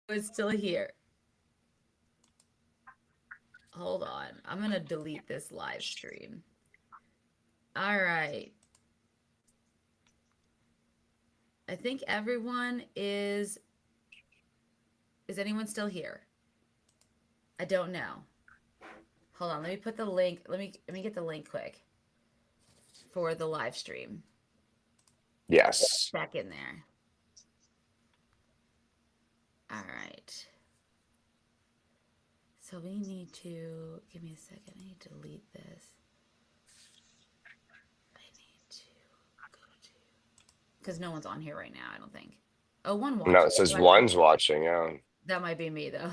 is still here. Hold on. I'm going to delete this live stream. All right. I think everyone is anyone still here? I don't know. Hold on. Let me put the link. Let me get the link quick for the live stream. Yes. Back in there. All right. So we need to give me a second. I need to delete this. I need to go to because no one's on here right now. I don't think. Oh, one No, watching. it says That might be one's watching. Yeah. me though.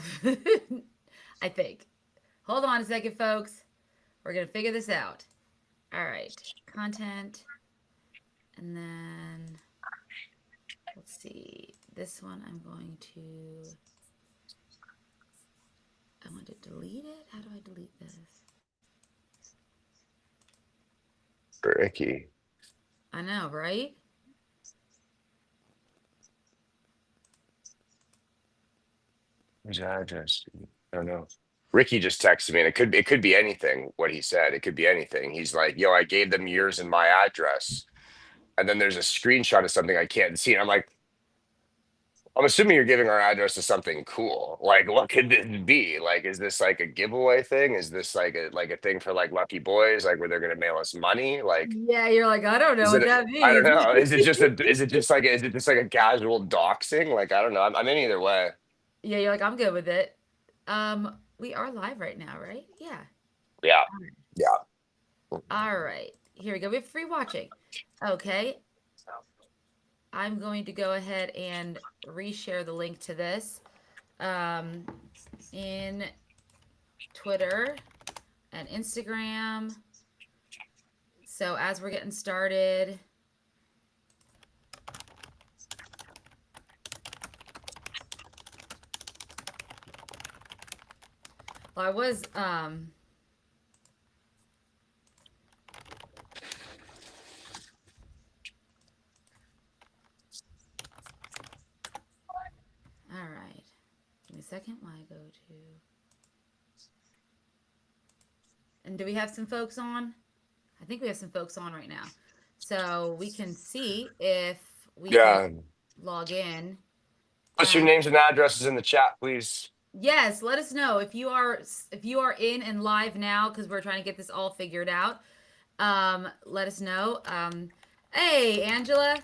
I think. Hold on a second, folks. We're gonna figure this out. All right, content, and then let's see. This one I'm going to. I want to delete it. How do I delete this? Ricky. I know, right? Whose address? I don't know. Ricky just texted me, and it could be anything. What he said, it could be anything. He's like, "Yo, I gave them yours and my address," and then there's a screenshot of something I can't see. And I'm like, I'm assuming you're giving our address to something cool. Like, what could this be? Like, is this like a giveaway thing? Is this like a thing for like lucky boys, like where they're gonna mail us money? Like, Yeah, you're like, I don't know is what it? that I don't means. know. Is it just like a casual doxing? Like, I don't know. I'm in either way. Yeah, you're like, I'm good with it. We are live right now, right? Yeah. Yeah, yeah. All right. Here we go. We have free watching. Okay. I'm going to go ahead and reshare the link to this um, in Twitter and Instagram. So as we're getting started, well, I was all right. Give me a second while I go to. And do we have some folks on? I think we have some folks on right now. So we can see if we can Yeah. log in. Put your names and addresses in the chat, please. Yes, let us know if you are in and live now because we're trying to get this all figured out. Let us know. Hey, Angela.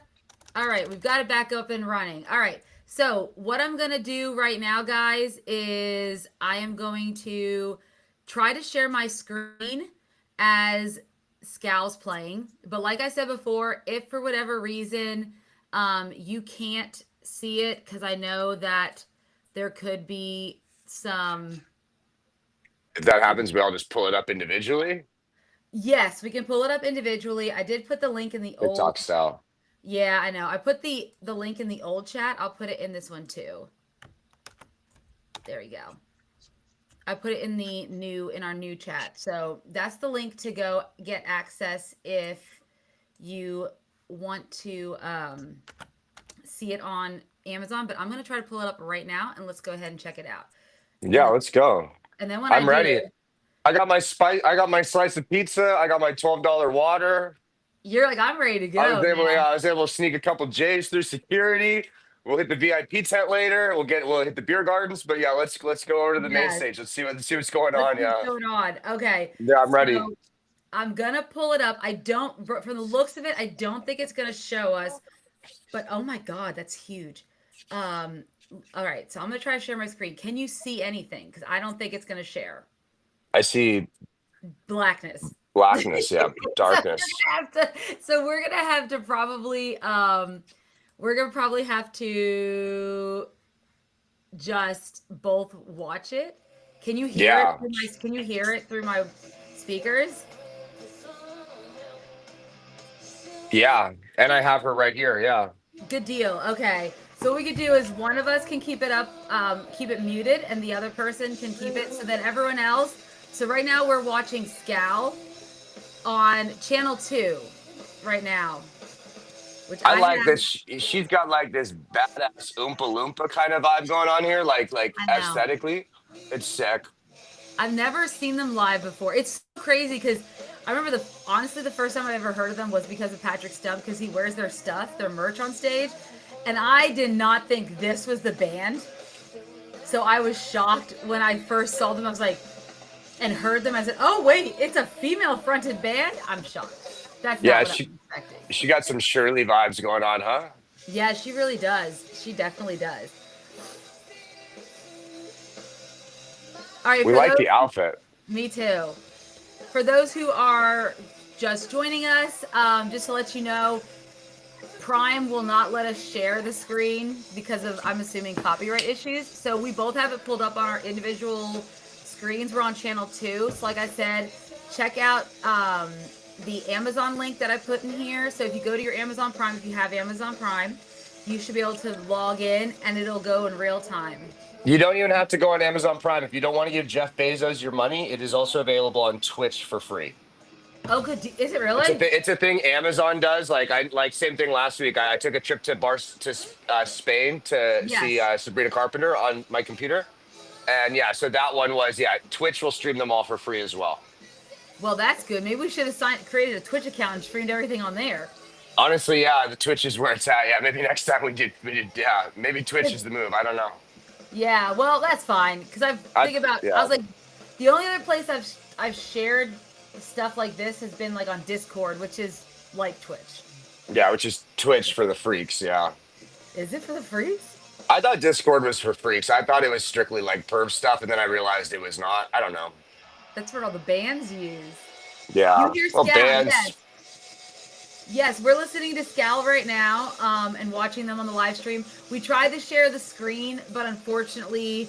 All right, we've got it back up and running. All right. So, what I'm going to do right now, guys, is I am going to try to share my screen as Scal's playing. But like I said before, if for whatever reason you can't see it, because I know that there could be some. If that happens, we all just pull it up individually, Yes, we can pull it up individually. I did put the link in the old. TikTok style. Yeah, I know. I put the link in the old chat. I'll put it in this one too. There we go. I put it in our new chat. So that's the link to go get access if you want to see it on Amazon. But I'm gonna try to pull it up right now and let's go ahead and check it out. And Yeah, then let's go. when I I'm do, ready. I got my spice. I got my slice of pizza. I got my $12 water. you're like, I'm ready to I was go, able. man. I was able to sneak a couple J's through security. We'll hit the VIP tent later. We'll hit the beer gardens. But yeah, let's go over to the main Yes. stage. Let's see what's going Let's on. see what's Yeah, going on. Okay. yeah, I'm ready. So I'm gonna pull it up. I don't, from the looks of it, I don't think it's gonna show us. But oh my god, that's huge. Um, all right, so I'm gonna try to share my screen. Can you see anything? Because I don't think it's gonna share. I see Blackness. blackness. Yeah, So darkness. we're gonna have to probably we're gonna probably have to just both watch it. Can you hear it Yeah, through my can you hear it through my speakers? yeah. And I have her right here. Yeah. Good deal. Okay. So what we could do is one of us can keep it up, keep it muted, and the other person can keep it so that everyone else. So right now we're watching Scal on channel 2 right now. which I I like have. that she's got like this badass Oompa Loompa kind of vibe going on here, like I know. aesthetically. It's sick. I've never seen them live before. It's so crazy because I remember honestly the first time I ever heard of them was because of Patrick Stump because he wears their stuff, their merch on stage, and I did not think this was the band. So I was shocked when I first saw them. I was like, and heard them. I said, "Oh wait, it's a female-fronted band." I'm shocked. That's not Yeah, what I was expecting. she got some Shirley vibes going on, huh? Yeah, she really does. She definitely does. All right, We for like those, the outfit. me too. For those who are just joining us, just to let you know, Prime will not let us share the screen because of, I'm assuming, copyright issues. So we both have it pulled up on our individual screens. We're on channel 2. So like I said, check out the Amazon link that I put in here. So if you go to your Amazon Prime, if you have Amazon Prime, you should be able to log in and it'll go in real time. You don't even have to go on Amazon Prime. If you don't want to give Jeff Bezos your money, it is also available on Twitch for free. Oh, good. Is it It's a really? it's a thing Amazon does. Like same thing last week. I took a trip to Spain to see Yes. Sabrina Carpenter on my computer, and yeah, so that one was Twitch will stream them all for free as well. Well, that's good. Maybe we should have created a Twitch account and streamed everything on there. Honestly, yeah, the Twitch is where it's at. Yeah, maybe next time we did yeah, maybe Twitch is the move. I don't know. Yeah, well, that's fine because I think about. I Yeah. was like, the only other place I've shared stuff like this has been like on Discord, which is like Twitch. Yeah, which is Twitch for the freaks. Yeah. Is it for the freaks? I thought Discord was for freaks. I thought it was strictly like perv stuff, and then I realized it was not. I don't know. That's what all the bands use. You Yeah. hear Well, Scal? bands. Yes. Yes, we're listening to Scal right now, and watching them on the live stream. We tried to share the screen, but unfortunately,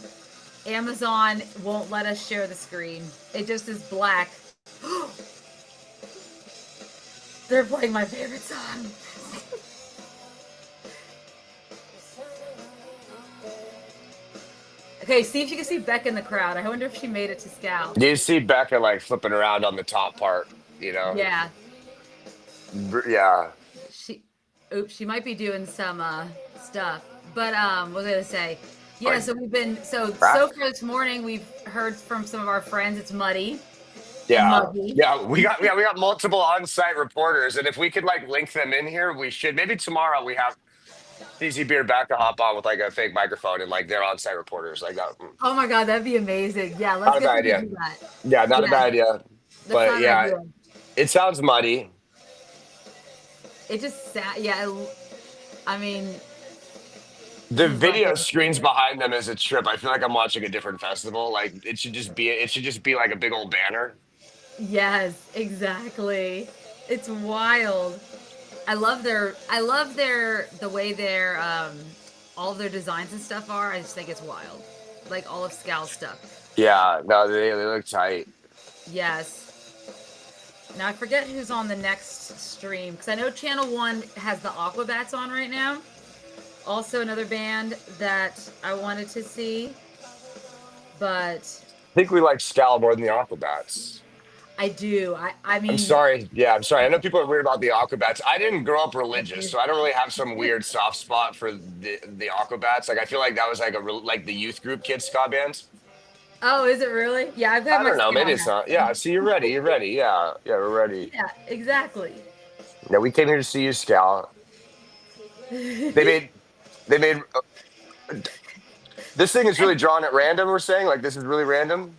Amazon won't let us share the screen. It just is black. They're playing my favorite song. Okay, see if you can see Beck in the crowd. I wonder if she made it to Scal. You see Becca like flipping around on the top part, you know? Yeah, Yeah. she might be doing some stuff. But what was I gonna say? Yeah, Like, so we've been so right? far this morning we've heard from some of our friends. It's muddy and Yeah. muggy. Yeah. We got multiple on-site reporters, and if we could like link them in here, we should. Maybe tomorrow we have CZ Beer back to hop on with like a fake microphone and like they're on-site reporters like that. Oh my god, that'd be amazing. Yeah, let's Not a get bad them to idea. do that. Yeah, not a Yeah, bad idea. that's But not an yeah, idea. it sounds muddy. It just yeah. I mean, The seems like video it. screens behind them is a trip. I feel like I'm watching a different festival. Like it should just be like a big old banner. Yes, exactly. It's wild. I love the way their all of their designs and stuff are. I just think it's wild. Like all of Scal's stuff. Yeah, no, they look tight. Yes. Now I forget who's on the next stream because I know Channel 1 has the Aquabats on right now. Also another band that I wanted to see, but I think we like Scal more than the Aquabats. I do. I I'm mean, sorry. Yeah, I'm sorry. I know people are weird about the Aquabats. I didn't grow up I religious, do. so I don't really have some weird soft spot for the Aquabats. Like I feel like that was like like the youth group kids ska bands. Oh, is it really? Yeah, I've got I my don't know. Maybe Scal it's hat. not. Yeah. See, you're ready. You're ready. Yeah. Yeah, we're ready. Yeah, exactly. Yeah, we came here to see you, Scal. They made they made this thing is really drawn at random. We're saying like this is really random.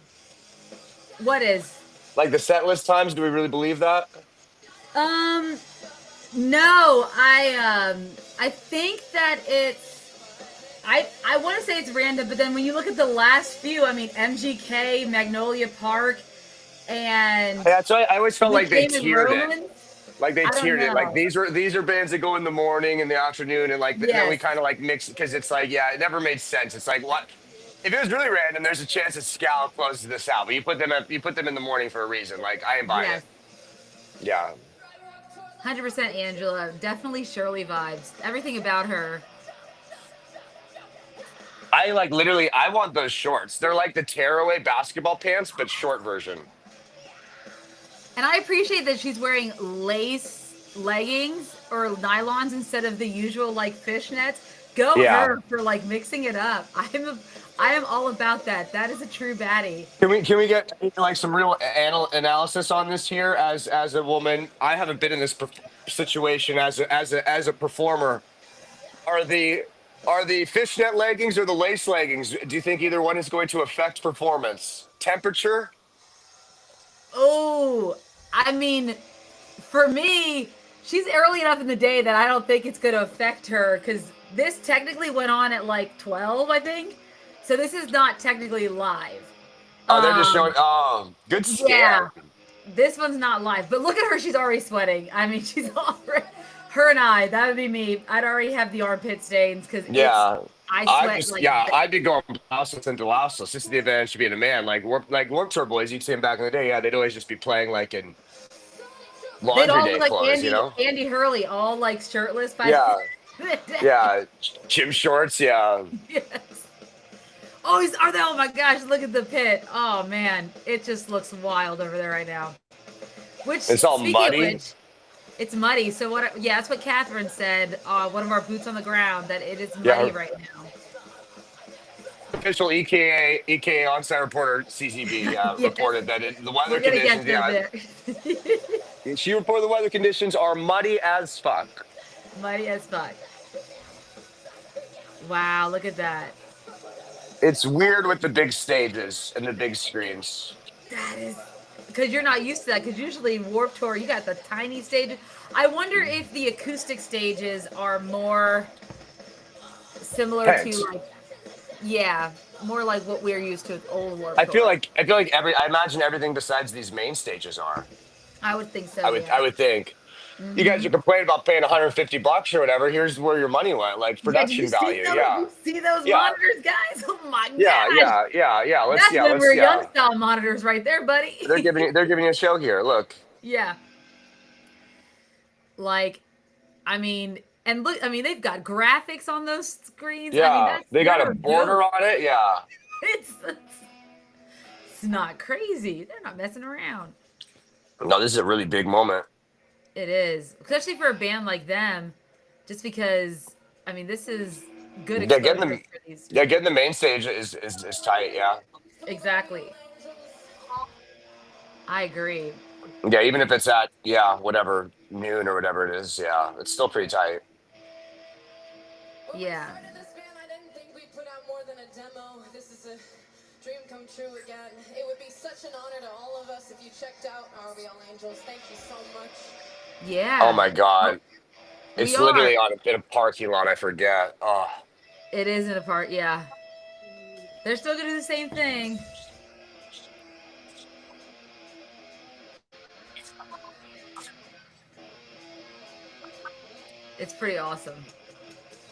What is? Like the set list times. Do we really believe that? Um, no, I think that I want to say it's random, but then when you look at the last few, I mean MGK, Magnolia Park, and Yeah, that's why I always felt we like they came in tiered it. Romans. Like they I don't tiered it. Like know. these are bands that go in the morning and the afternoon, and like then we Yes, kind of like mix because it's like it never made sense. It's like what if it was really random? There's a chance that Scal closes this out, but you put them in the morning for a reason. Like I ain't buying yes, it. Yeah, 100% Angela. Definitely Shirley vibes. Everything about her. I like literally. I want those shorts. They're like the tearaway basketball pants, but short version. And I appreciate that she's wearing lace leggings or nylons instead of the usual like fishnets. Go Yeah. her for like mixing it up. I am all about that. That is a true baddie. Can we get like some real analysis on this here as a woman? I haven't been in this situation as a performer. Are the are the fishnet leggings or the lace leggings? Do you think either one is going to affect performance? Temperature? Oh, I mean, for me, she's early enough in the day that I don't think it's going to affect her because this technically went on at like 12, I think. So this is not technically live. Oh, they're just showing. Um, Oh, good yeah, scan. this one's not live, but look at her. She's already sweating. I mean, she's already, her and I, that would be me. I'd already have the armpit stains because Yeah. I I sweat just like, yeah, I'd be going blouseless and blouseless. This is the advantage of being a man. Like Warped Tour boys, you'd see them back in the day. Yeah, they'd always just be playing like in they'd laundry all look day like clothes, you know? Andy Hurley, all like shirtless by Yeah, the yeah. Gym shorts, yeah. Yes. Oh, are they? Oh my gosh! Look at the pit. Oh man, it just looks wild over there right now. Which, It's all speaking of muddy. which, it's muddy. So what? Yeah, that's what Catherine said. One of our boots on the ground that it is Yeah, muddy right now. official EKA on-site reporter CCB Yes, reported that the weather we're gonna get conditions. to Yeah, there. she reported the weather conditions are muddy as fuck. Muddy as fuck. Wow, look at that. It's weird with the big stages and the big screens. That is because you're not used to that. Because usually Warped Tour, you got the tiny stages. I wonder if the acoustic stages are more similar Heads. to like, yeah, more like what we're used to with old Warped I feel Tour. like I imagine everything besides these main stages are. I would think so. I Yeah. would think. You guys Hmm. are complaining about paying 150 bucks or whatever. Here's where your money went, like Yeah. Did you production see value. those? Yeah. You see those Yeah. monitors, guys? Oh my Yeah, gosh, yeah, yeah, yeah. that's when Let's we're yeah. young style monitors right there, buddy. They're giving you a show here. Look. Yeah. Like, I mean, and look, I mean, they've got graphics on those screens. I mean, Yeah. They got they're a a border joke. on it. Yeah. It's not crazy. They're not messing around. No, this is a really big moment. It is, especially for a band like them, just because. I mean, this is good Yeah, getting exposure them for these. yeah, getting the main stage is tight, yeah. Exactly. I agree. Yeah, even if it's at whatever, noon or whatever it is, yeah. It's still pretty tight. When we Yeah. started this band, I didn't think we'd put out more than a demo. This is a dream come true again. It would be such an honor to all of us if you checked out Are We All Angels. Thank you so much. Oh Yeah. my God. We It's are. literally in a parking lot, I forget. Oh. It is in a part. Yeah. They're still gonna do the same thing. It's pretty awesome.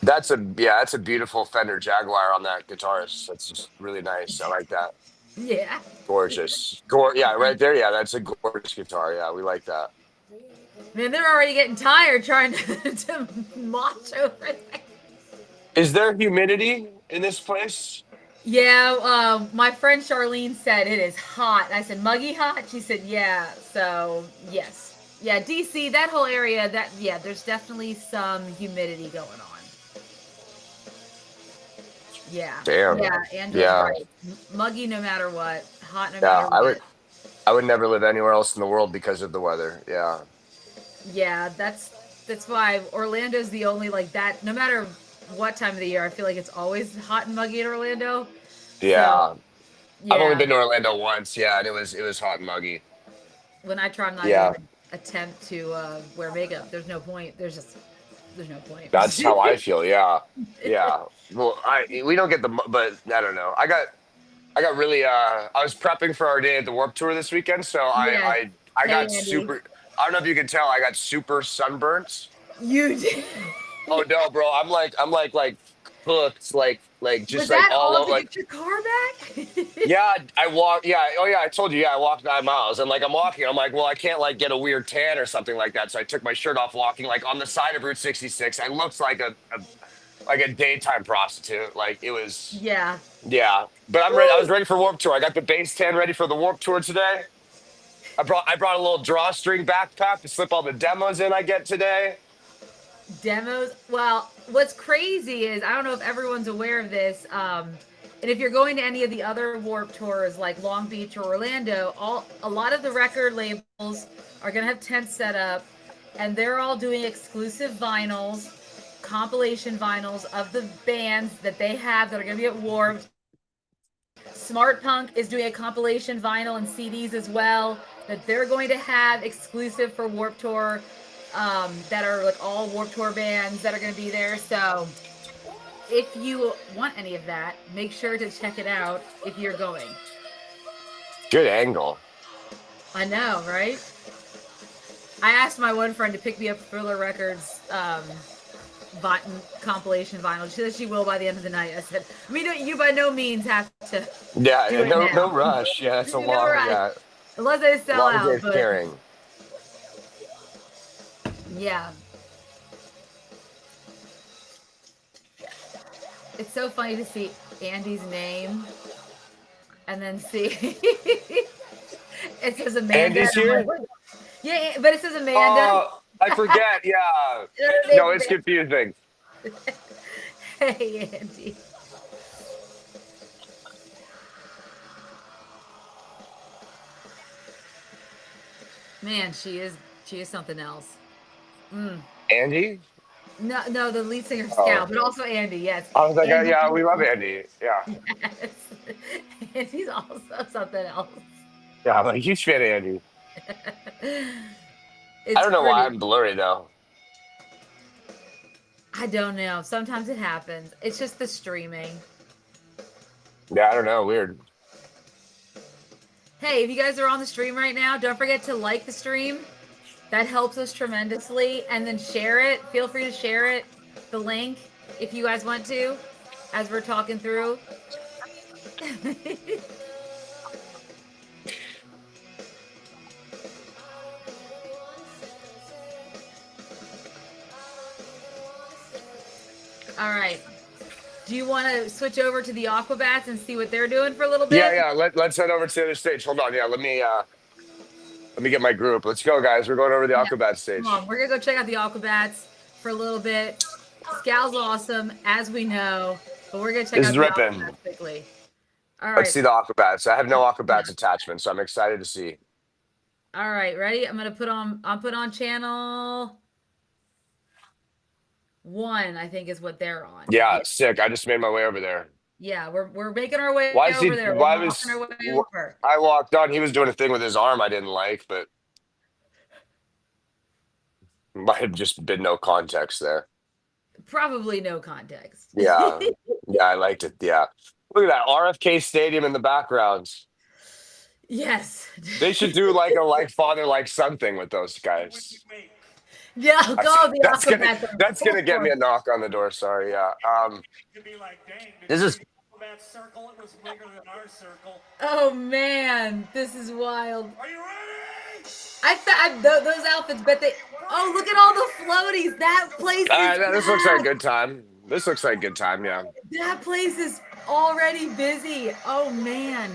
That's a beautiful Fender Jaguar on that guitarist. That's just really nice. I like that. Yeah. Gorgeous. Yeah, right there. Yeah, that's a gorgeous guitar. Yeah, we like that. Man, they're already getting tired trying to march over there. Is there humidity in this place? Yeah, my friend Charlene said it is hot. I said, muggy hot? She said, yeah. So, yes. Yeah, DC, that whole area, there's definitely some humidity going on. Yeah. Damn. Yeah, Angela's Yeah. right. Muggy no matter what. Hot no Yeah, matter what. I would never live anywhere else in the world because of the weather. Yeah. Yeah, that's why Orlando's the only like that. No matter what time of the year, I feel like it's always hot and muggy in Orlando. Yeah. So, I've only yeah, been to Orlando once, yeah, and it was hot and muggy. when I try, I'm not Yeah. even gonna attempt to wear makeup. There's no point. There's no point. That's how I feel. Yeah. Yeah. Well, we don't get but I don't know. I got really I was prepping for our day at the Warped Tour this weekend, so Yeah. I Hey, got Andy. super. I don't know if you can tell. I got super sunburnt. You did. Oh no, bro! I'm like cooked, like just Was like that all all over. to Like get your car back? yeah, I walk. Yeah, oh yeah, I told you. Yeah, I walked 9 miles, and like I'm walking. I'm like, well, I can't like get a weird tan or something like that. So I took my shirt off, walking like on the side of Route 66. I looked like a daytime prostitute. Like it was. Yeah. Yeah, but I'm ready. I was ready for Warped Tour. I got the base 10 ready for the Warped Tour today. I brought a little drawstring backpack to slip all the demos in I get today. Demos. Well, what's crazy is I don't know if everyone's aware of this. And if you're going to any of the other Warp tours like Long Beach or Orlando, a lot of the record labels are gonna have tents set up, and they're all doing exclusive vinyls, compilation vinyls of the bands that they have that are gonna be at Warped. Smart Punk is doing a compilation vinyl and CDs as well that they're going to have exclusive for Warp Tour, that are like all Warp Tour bands that are going to be there. So if you want any of that, make sure to check it out if you're going. Good angle. I know, right? I asked my one friend to pick me up Thriller Records compilation vinyl. She said she will by the end of the night. I said, you by no means have to. Yeah, do it no, now. no rush. Yeah, it's a No long. rush. Yeah, Unless they sell long out. day's But carrying. yeah. It's so funny to see Andy's name and then see it says Amanda. Andy's and I'm here? like, "What?" Yeah, but it says Amanda. Oh, I forget. Yeah. No, it's confusing. Hey, Andy. Man, she is something else. Andy? No, the lead singer Oh. Scout, but also Andy. Yes. I was like, Andy. yeah, we love Andy. Yeah. Yes. Andy's also something else. Yeah, I'm a huge fan of Andy. It's I don't know why pretty- I'm blurry though. I don't know. Sometimes it happens. It's just the streaming. Yeah, I don't know. Weird. Hey, if you guys are on the stream right now, don't forget to like the stream. That helps us tremendously. And then share it. Feel free to share it, the link, if you guys want to, as we're talking through. All right. Do you want to switch over to the Aquabats and see what they're doing for a little bit? Yeah. Let's head over to the other stage. Hold on. Yeah, let me get my group. Let's go, guys. We're going over to the Aquabat stage. Come on, we're gonna go check out the Aquabats for a little bit. Scal's awesome, as we know, but we're gonna check This out is the ripping. Aquabats quickly. All right, Let's see the Aquabats. I have no Aquabats attachment, so I'm excited to see. all right, ready? I'm put on channel 1, I think is what they're on. Yeah, sick. I just made my way over there. Yeah, we're making our way Why is over he? there. Why We're was walking our way over. I walked on? He was doing a thing with his arm I didn't like, but might have just been no context there. Probably no context. Yeah, yeah, I liked it. Yeah, look at that RFK Stadium in the background. Yes. They should do like a like father like son thing with those guys. Yeah, go the That's gonna Aquabats. that's gonna get me a knock on the door. Sorry. Yeah. Could be like, dang, This is that circle, it was bigger than our circle. Oh man, this is wild. Are you ready? Those outfits, but they. Oh, look at all the floaties. That place is. this looks like a packed. good time. This looks like a good time. Yeah. That place is already busy. Oh man.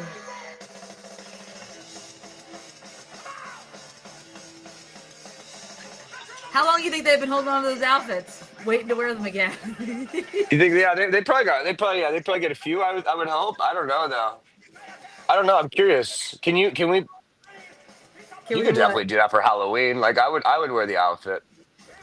How long do you think they've been holding on to those outfits, waiting to wear them again? You think? Yeah, they probably get a few. I would hope. I don't know though. I don't know. I'm curious. Can we? Can You we could what? definitely do that for Halloween. Like I would wear the outfit.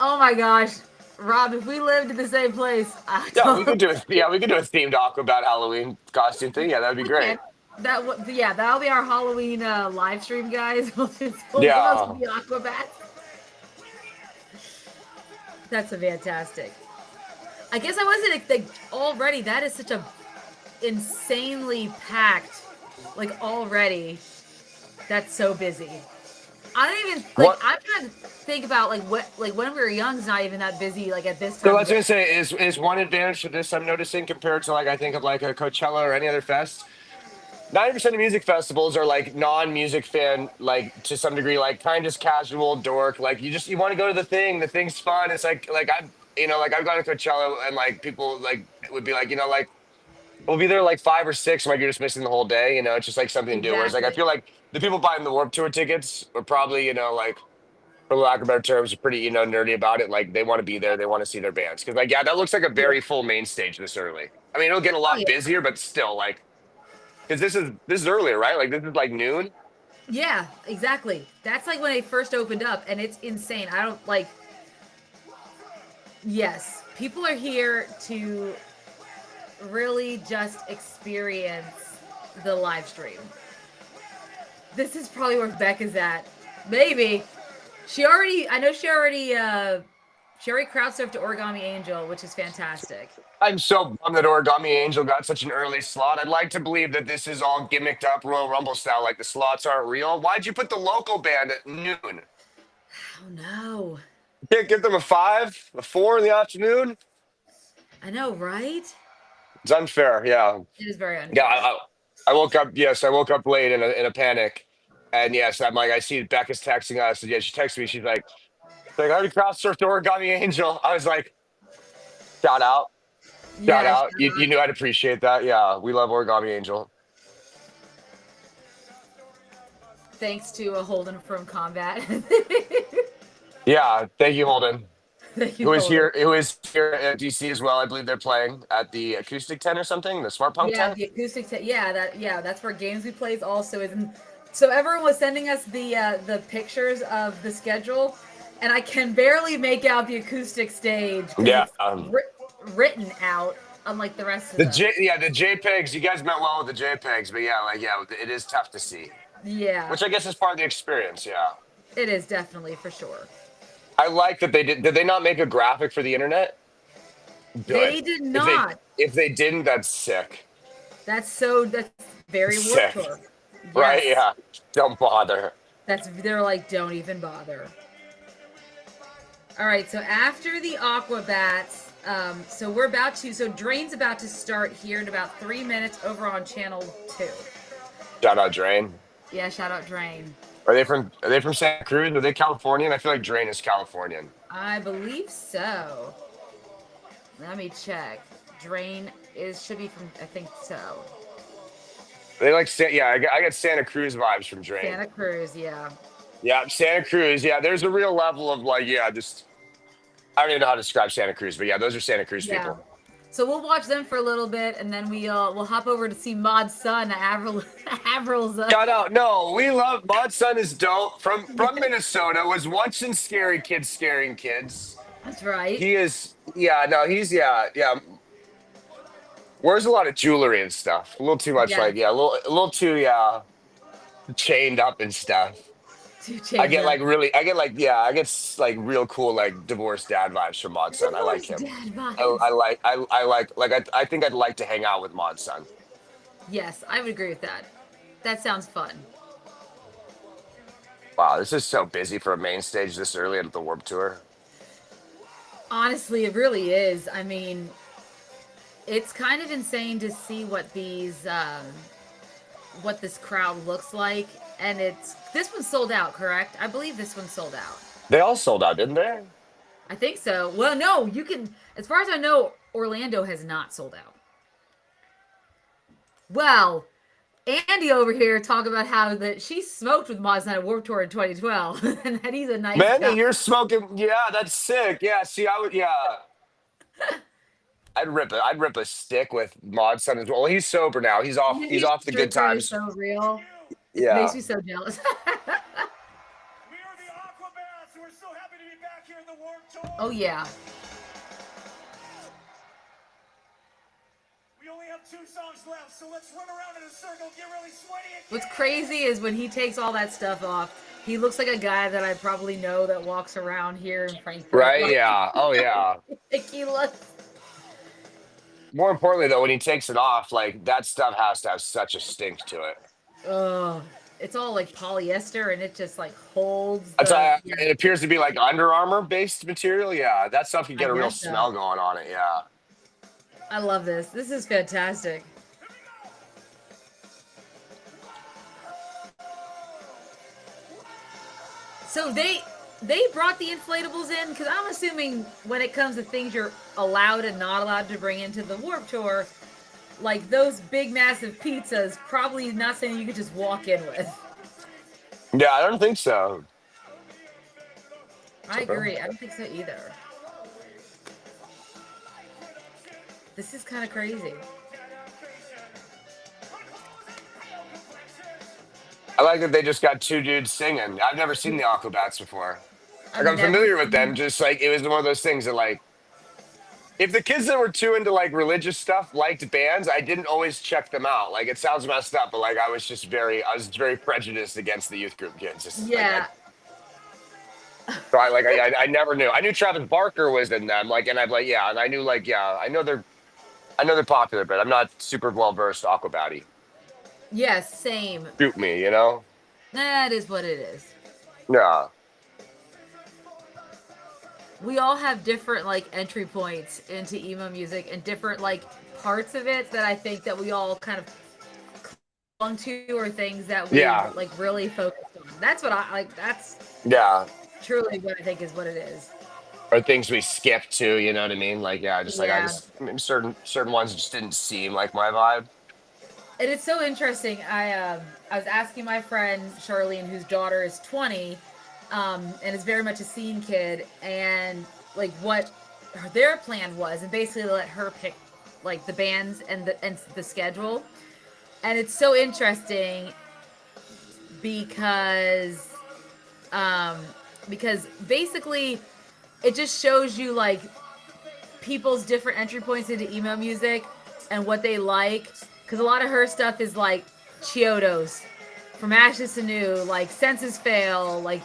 Oh my gosh, Rob! If we lived in the same place, Yeah, we could do it. Yeah, we could do a themed Aquabat Halloween costume thing. Yeah, that'd be great. That'll be our Halloween live stream, guys. We'll Yeah. the Aquabats. That's fantastic. I guess I wasn't like already. That is such a insanely packed. Like already, that's so busy. I don't even like. What- I'm trying to think about like when we were young. It's not even that busy. Like at this So time. I was gonna say is one advantage to this I'm noticing compared to like I think of like a Coachella or any other fest. 90% of music festivals are like non-music fan, like to some degree, like kind of just casual dork. Like you want to go to the thing. The thing's fun. It's like I've gone to Coachella and like people like would be like like we'll be there like 5 or 6. Like you're just missing the whole day. It's just like something to do. Whereas like I Exactly. feel like the people buying the Warped Tour tickets are probably like for lack of better terms, are pretty, nerdy about it. Like they want to be there, they want to see their bands. Because like, yeah, that looks like a very full main stage this early. I mean, it'll get a Oh lot yeah. busier, but still, like, because this is earlier, right? Like this is like noon. Yeah, exactly. That's like when they first opened up, and it's insane. I don't like. Yes, people are here to really just experience the live stream. This is probably where Beck is at. Maybe I know she already crowd surfed to Origami Angel, which is fantastic. I'm so bummed that Origami Angel got such an early slot. I'd like to believe that this is all gimmicked up Royal Rumble style, like the slots aren't real. Why'd you put the local band at noon? Oh no. Can't give them a 5, a 4 in the afternoon? I know, right? It's unfair, yeah. It is very unfair. Yeah, I woke up, yes, I woke up late in a panic. And yes, I'm like, I see Becca's texting us. And yeah, she texted me. She's like, I already crowd surfed to Origami Angel. I was like, shout out. Shout Yeah, out. You knew I'd appreciate that. Yeah, we love Origami Angel. thanks to a Holden from Combat. Yeah, thank you, Holden. Thank you, Who was Holden. here? Who is here at DC as well? I believe they're playing at the Acoustic Tent or something, the Smart Punk Yeah, Tent. the acoustic. That's where Games We Plays also is. And so everyone was sending us the pictures of the schedule, and I can barely make out the acoustic stage. 'Cause Yeah, it's written out, unlike the rest of the them. the JPEGs. You guys meant well with the JPEGs, but yeah, it is tough to see. Yeah, Which I guess is part of the experience. Yeah, it is definitely for sure. I like that they did. Did they not make a graphic for the internet? They Good. did not. If they didn't, that's sick. That's very Sick. Warped Tour. Right? Yes. Yeah. Don't bother. They're like, don't even bother. All right, so after the Aquabats, so Drain's about to start here in about 3 minutes over on channel 2. Shout out Drain. Yeah, shout out Drain. Are they from Santa Cruz? Are they Californian? I feel like Drain is Californian. I believe so. Let me check. Drain should be from, I think so. They like I got Santa Cruz vibes from Drain. Santa Cruz, yeah. Yeah, Santa Cruz. Yeah, there's a real level of like, just I don't even know how to describe Santa Cruz, but yeah, those are Santa Cruz Yeah. people. So we'll watch them for a little bit, and then we'll hop over to see Mod's son, Avril's. Shout out. No, we love Mod Son is dope. From Minnesota, was once in Scary Kids scaring kids. That's right. He is yeah. Wears a lot of jewelry and stuff. A little too much, Yeah. like a little too chained up and stuff. I get like real cool like divorced dad vibes from Mod Son. I like him. Dad vibes. I think I'd like to hang out with Mod Son. Yes, I would agree with that. That sounds fun. Wow, this is so busy for a main stage this early at the Warped Tour. Honestly, it really is. I mean, it's kind of insane to see what this crowd looks like, and this one's sold out, correct? I believe this one's sold out. They all sold out, didn't they? I think so. Well, no, you can. As far as I know, Orlando has not sold out. Well, Andy over here talk about how that she smoked with Mod Son at Warped Tour in 2012, and that he's a nice Man, guy. you're smoking. Yeah, that's sick. Yeah, see, I would. Yeah, I'd rip a stick with Mod Son as well. He's sober now. He's off. He's off the good Stripper is times. So real. Yeah. Makes me so jealous. We are the Aquabats. We're so happy to be back here in the Warped Tour. Oh yeah. We only have 2 songs left, so let's run around in a circle, get really sweaty. And What's crazy is when he takes all that stuff off, he looks like a guy that I probably know that walks around here in Frankfurt. Right? Like, Yeah. Oh yeah. like he looks. More importantly, though, when he takes it off, like that stuff has to have such a stink to it. Oh, it's all like polyester, and it just like holds. It appears to be like Under Armour based material. Yeah, that stuff can get I a real guess so. smell going on it. Yeah. I love this. This is fantastic. So they brought the inflatables in, because I'm assuming when it comes to things you're allowed and not allowed to bring into the Warped Tour, like those big massive pizzas, probably not something you could just walk in with. Yeah, I don't think so. I agree. I don't think so either. This is kind of crazy. I like that they just got two dudes singing. I've never seen the Aquabats before. I've Like I'm never familiar with seen- them. Just like it was one of those things that like, if the kids that were too into like religious stuff liked bands, I didn't always check them out. Like it sounds messed up, but like I was very prejudiced against the youth group kids. Just, like, Yeah. so I never knew. I knew Travis Barker was in them. Like, and I'm like, yeah, and I knew like, yeah, I know they're popular, but I'm not super well versed Aquabatty. Yes, same. Shoot me, you know? That is what it is. Yeah. We all have different like entry points into emo music and different like parts of it that I think that we all kind of clung to or things that we Yeah. like really focused on. That's what I like. That's Yeah. truly what I think is what it is. Or things we skipped to, you know what I mean? Like, yeah, just like Yeah. I mean, certain ones just didn't seem like my vibe. And it's so interesting. I was asking my friend Charlene, whose daughter is 20, and is very much a scene kid, and like what their plan was, and basically let her pick like the bands and the schedule. And it's so interesting because basically it just shows you like people's different entry points into emo music and what they like. Because a lot of her stuff is like Chiodos, From Ashes to New, like Senses Fail, like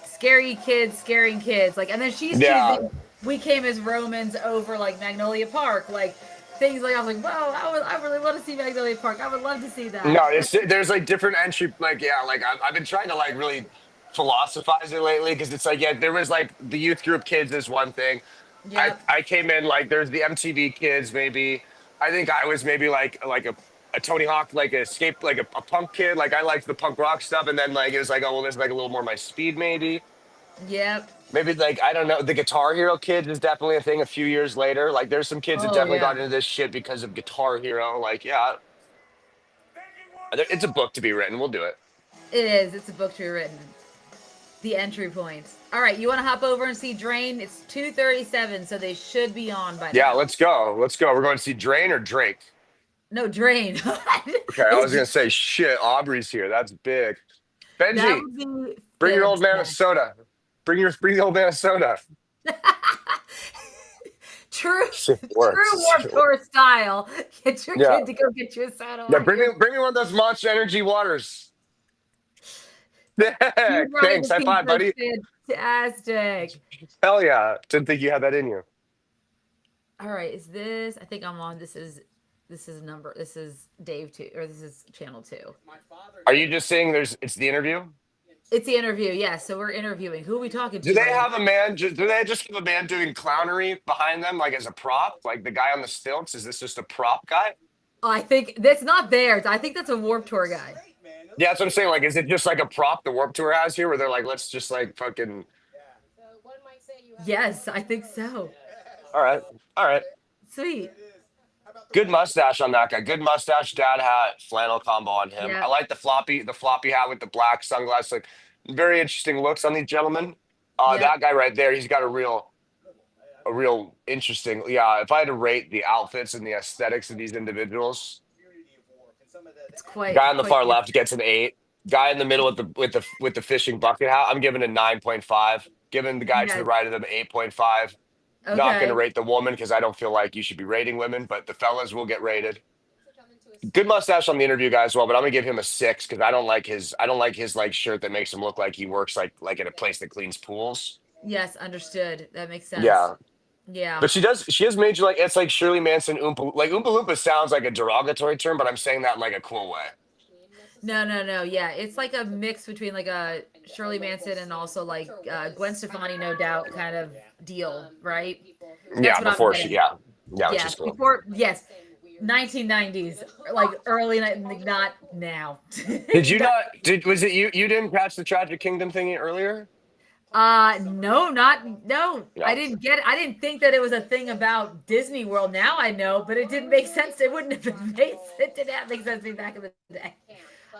Scary Kids, Scaring Kids. Like, and then she's choosing We Came as Romans over like Magnolia Park. Like things like, I was like, whoa, I really want to see Magnolia Park. I would love to see that. No, there's like different entry, like, yeah, like I've been trying to like really philosophize it lately because it's like, yeah, there was like the youth group kids is one thing. Yep. I came in like there's the MTV kids maybe. I think I was maybe like a Tony Hawk, like a punk kid. Like I liked the punk rock stuff, and then like it was like, oh well, there's like a little more my speed maybe. Yep. Maybe like I don't know. The Guitar Hero kids is definitely a thing. A few years later, like there's some kids that Oh, definitely yeah. got into this shit because of Guitar Hero. Like yeah, it's a book to be written. We'll do it. It is. It's a book to be written. The entry points. All right, you want to hop over and see Drain? It's 2:37, so they should be on by Yeah, now. let's go. Let's go. We're going to see Drain or Drake. No, Drain. Okay, I was gonna say shit. Aubrey's here. That's big. That Benji, would be bring your old man a fantastic. soda. Bring the old man a soda. True, Shit true works. Warped Tour style. Get your Yeah. kid to go get you a soda. Yeah, while bring you're- me one of those Monster Energy waters. Yeah, You're right, thanks. the High five, buddy. pizza's Fantastic. Hell yeah. Didn't think you had that in you. All right, is this? I think I'm on. This is number. This is Dave 2, or this is channel 2. Are you just saying it's the interview? It's the interview. Yes, so we're interviewing. Who are we talking to? Do they right have now? a man? Do they just have a man doing clownery behind them, like as a prop? Like the guy on the stilts? Is this just a prop guy? I think that's not theirs. I think that's a Warped Tour guy. Yeah, that's what I'm saying. Like, is it just like a prop the Warped Tour has here, where they're like, let's just like fucking. So one might say you have Yes, I think so. All right. Sweet. Good mustache on that guy. Good mustache, dad hat, flannel combo on him. Yeah. I like the floppy hat with the black sunglasses. Like, very interesting looks on these gentlemen. Yeah. That guy right there, he's got a real interesting. Yeah, if I had to rate the outfits and the aesthetics of these individuals, It's quite. guy on the quite far good. left gets an 8. Guy in the middle with the fishing bucket hat, I'm giving a 9.5. Giving the guy to Yeah. the right of them 8.5. Okay. Not going to rate the woman because I don't feel like you should be rating women, but the fellas will get rated. Good mustache on the interview guy as well, but I'm gonna give him a 6 because I don't like his like shirt that makes him look like he works like at a place that cleans pools. Yes, understood. That makes sense. Yeah, Yeah. but she has major like it's like Shirley Manson Oompa Loompa sounds like a derogatory term, but I'm saying that in like a cool way. No. Yeah, it's like a mix between like a Shirley Manson and also like Gwen Stefani, no doubt, kind of deal, right? Yeah, what I'm before getting. which Yes, is cool. before 1990s, like early, not now. Did you not? Was it you? You didn't catch the Tragic Kingdom thingy earlier? No. Yeah. I didn't think that it was a thing about Disney World. Now I know, but it didn't make sense. It wouldn't have been made. It didn't make sense to me back in the day.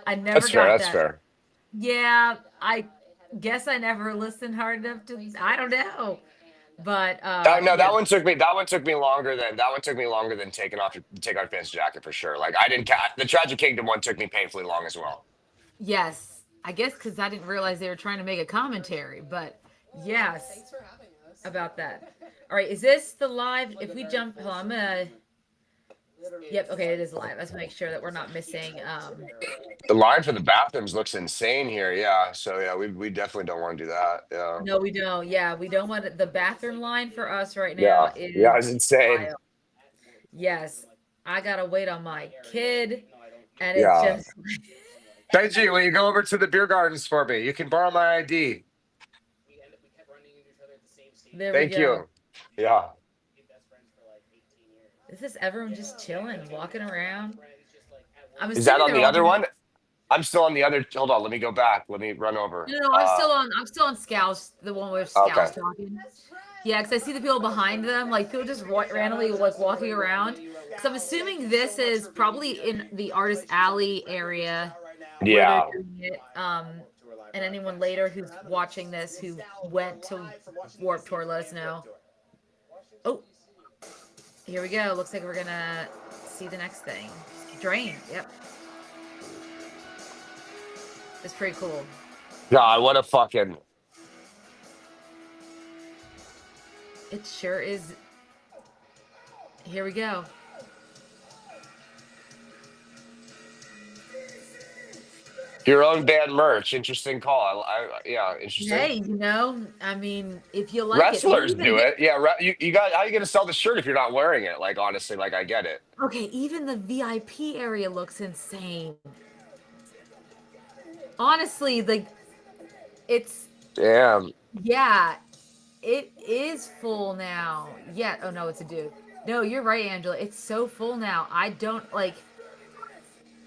I never That's got fair. that. That's fair. Yeah, guess I never listened hard enough to. I don't know, but No, yeah. that one took me longer than take off Ben's jacket for sure. Like I didn't the Tragic Kingdom one took me painfully long as well. Yes, I guess because I didn't realize they were trying to make a commentary, but yes, Thanks for having us. about that. All right, is this the live? If we jump, hold on, I'm gonna. Yep, okay, it is live. Let's make sure that we're not missing. The line for the bathrooms looks insane here. Yeah, so yeah, we definitely don't want to do that. Yeah, No, we don't. Yeah, we don't want it. The bathroom line for us right now yeah, is yeah. It's insane. wild. Yes, I gotta wait on my kid, and Yeah. it's just. Benji, will you go over to the beer gardens for me? You can borrow my ID. There Thank we go. you. Yeah. This is everyone just chilling, walking around. I'm Is that assuming on they're the all other gonna- one? I'm still on the other. Hold on, let me go back. Let me run over. No, I'm still on. I'm still on Scouse, the one where Scouse Okay. talking. Yeah, because I see the people behind them, like people just randomly like walking around. Because I'm assuming this is probably in the Artist Alley area. Where Yeah. they're doing it. And anyone later who's watching this who went to Warp Tour, let us know. Oh, here we go. Looks like we're gonna see the next thing. Drain. Yep. It's pretty cool. God, what a fucking. It sure is. Here we go. Your own band merch. Interesting call. Yeah, interesting. Hey, I mean, if you like Wrestlers it, do it. Yeah, you got. How you gonna sell the shirt if you're not wearing it? Like honestly, like I get it. Okay, even the VIP area looks insane. Honestly, like it's Damn. yeah, it is full now. Yeah. Oh no, it's a dude. No, you're right, Angela. It's so full now. I don't like.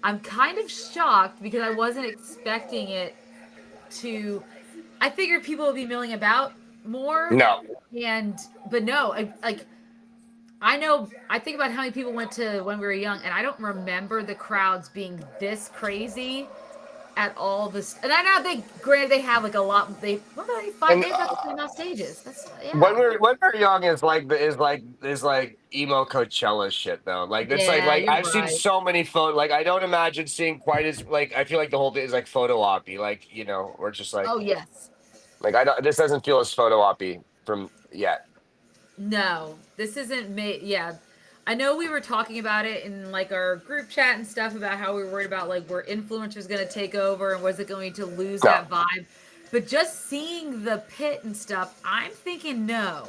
I'm kind of shocked because I wasn't expecting it to. I figured people would be milling about more. No. But no, I know. I think about how many people went to when we were young, and I don't remember the crowds being this crazy at all. And I know they have like a lot. They've got the same amount of stages. That's yeah. When we're young is like emo Coachella shit though. Like it's Yeah, like you're I've seen right. so many photos. Like I don't imagine seeing quite as like I feel like the whole thing is like photo oppy. Like we're just like Oh yes. like I don't. This doesn't feel as photo oppy from yet. No, this isn't made. Yeah, I know we were talking about it in like our group chat and stuff about how we were worried about like were influencers going to take over and was it going to lose No. that vibe. But just seeing the pit and stuff, I'm thinking no.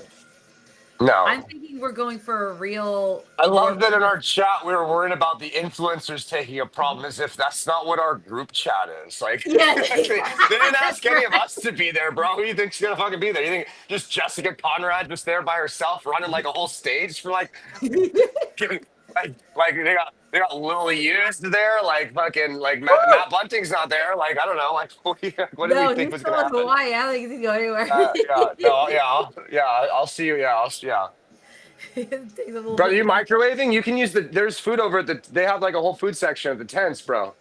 No. I'm thinking we're going for a real. I love that in our chat we were worried about the influencers taking a problem as if that's not what our group chat is. Like Yeah. they didn't ask any of us to be there, bro. Who do you think's gonna fucking be there? You think just Jessica Conrad just there by herself running like a whole stage for like like they got Lily Hughes there, like fucking like Matt Bunting's not there. Like I don't know, like what do No, we think he's was still gonna in happen? Hawaii. I don't think he's going anywhere. I'll see you. Yeah. It takes a little Bro, bit you to- microwaving? You can use there's food over at they have like a whole food section at the tents, bro.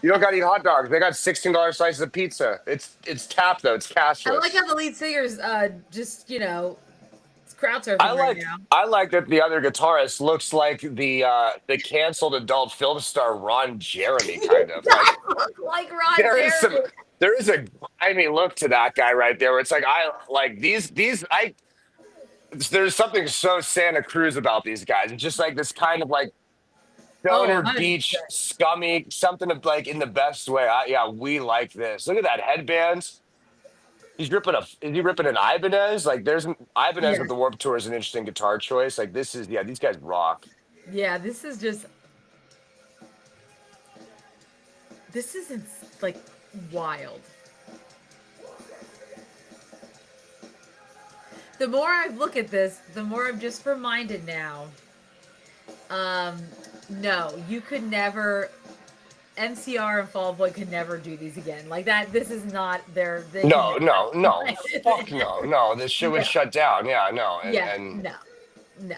You don't gotta eat hot dogs. They got $16 slices of pizza. It's tapped though, it's cashless. I like how the lead singer's just it's crowd surfing right now. I like that the other guitarist looks like the canceled adult film star Ron Jeremy, kind of. Like Look like Ron there Jeremy. is a grimy look to that guy right there. Where it's like there's something so Santa Cruz about these guys. It's just like this kind of like stoner 100%. beach scummy, something of like in the best way. We like this. Look at that headbands. Is he ripping an Ibanez? Like there's an Ibanez with the Warped Tour is an interesting guitar choice. Like these guys rock. Yeah, this is like wild. The more I look at this, the more I'm just reminded now. No, you could never. NCR and Fall Out Boy could never do these again. Like that. This is not their. No. Fuck no. This shit would shut down. Yeah, no. No.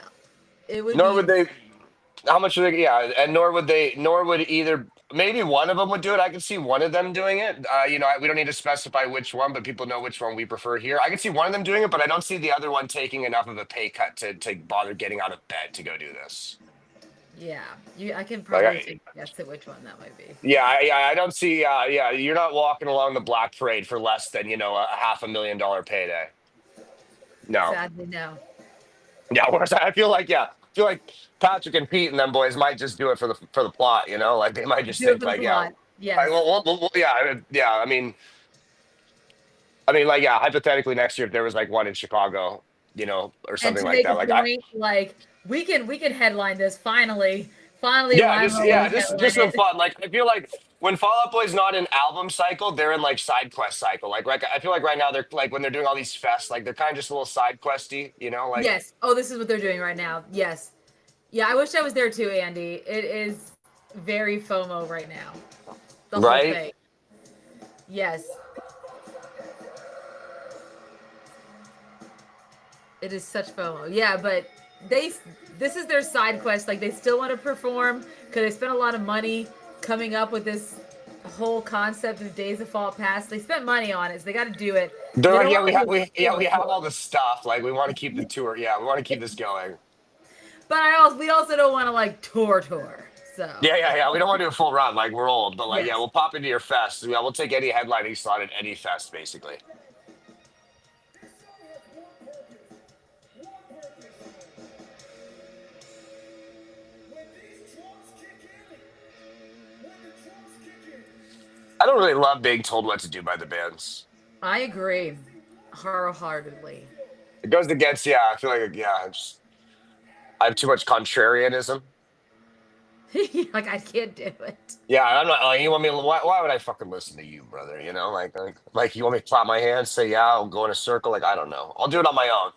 It would. Nor would they. How much are they? Yeah, and nor would either maybe one of them would do it. I could see one of them doing it. We don't need to specify which one, but people know which one we prefer here. I could see one of them doing it, but I don't see the other one taking enough of a pay cut to bother getting out of bed to go do this. Yeah, I can Like, probably take a guess at which one that might be. Yeah, I don't see. Yeah, you're not walking along the Black Parade for less than a $500,000 payday. No. Sadly, no. Yeah, whereas I feel like Patrick and Pete and them boys might just do it for the plot. Like they might just Do it think for like, the yeah, plot. Yes. yeah. Hypothetically, next year if there was like one in Chicago, or And something to like make that, a point, like we can headline this finally. yeah, Lionel will just headline some it. fun. Like I feel like when Fall Out Boy's not in album cycle, they're in like side quest cycle. Like I feel like right now they're like when they're doing all these fests, like they're kind of just a little side questy, like Yes. Oh, this is what they're doing right now. Yes. Yeah, I wish I was there too, Andy. It is very FOMO right now. The whole Right? thing. Yes. It is such FOMO. Yeah, but this is their side quest. Like they still want to perform because they spent a lot of money coming up with this whole concept of Days of Fall Past. They spent money on it, so they got to do it. They They're don't like, yeah, wanna we do have all the stuff. Like we want to keep the tour. Yeah, we want to keep this going. But we also don't want to like tour. So Yeah. We don't want to do a full run. Like we're old, but like Yes. we'll pop into your fest. Yeah, we'll take any headlining slot at any fest, basically. When these drums kick in, when the drums kick in, I don't really love being told what to do by the bands. I agree, wholeheartedly. It goes against. Yeah, I feel like I have too much contrarianism. Like I can't do it. Yeah, I'm not like you want me. Why would I fucking listen to you, brother? Like you want me to clap my hands, say yeah, I'll go in a circle. Like I don't know. I'll do it on my own.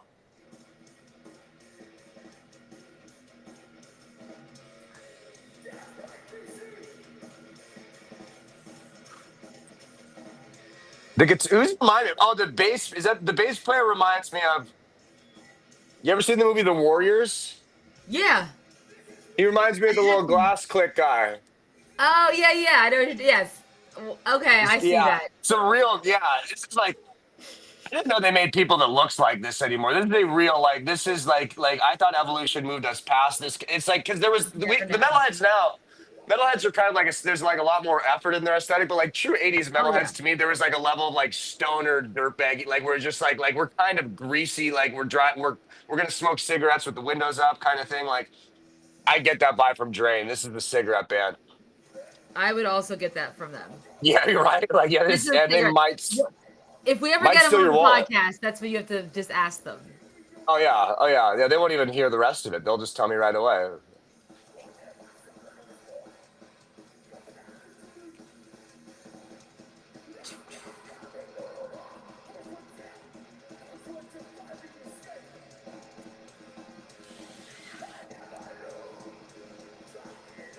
Who's remind me? Oh, the bass is that the bass player reminds me of. You ever seen the movie The Warriors? Yeah. He reminds me of the little glass click guy. Oh yeah. I know. Yes. Okay, I see Yeah, that. it's a real. Yeah, it's just like I didn't know they made people that looks like this anymore. This is a real like. This is like I thought evolution moved us past this. It's like because there was the metalheads now. Metalheads are kind of like there's like a lot more effort in their aesthetic, but like true '80s metalheads to me, there was like a level of like stoner dirtbag. Like we're just like we're kind of greasy. Like we're gonna smoke cigarettes with the windows up, kind of thing. Like I get that vibe from Drain. This is the cigarette band. I would also get that from them. Yeah, you're right. Like yeah, This is and they cigarette. might. If we ever Might get them steal on your the wallet. podcast, that's what you have to just ask them. Oh yeah. They won't even hear the rest of it. They'll just tell me right away.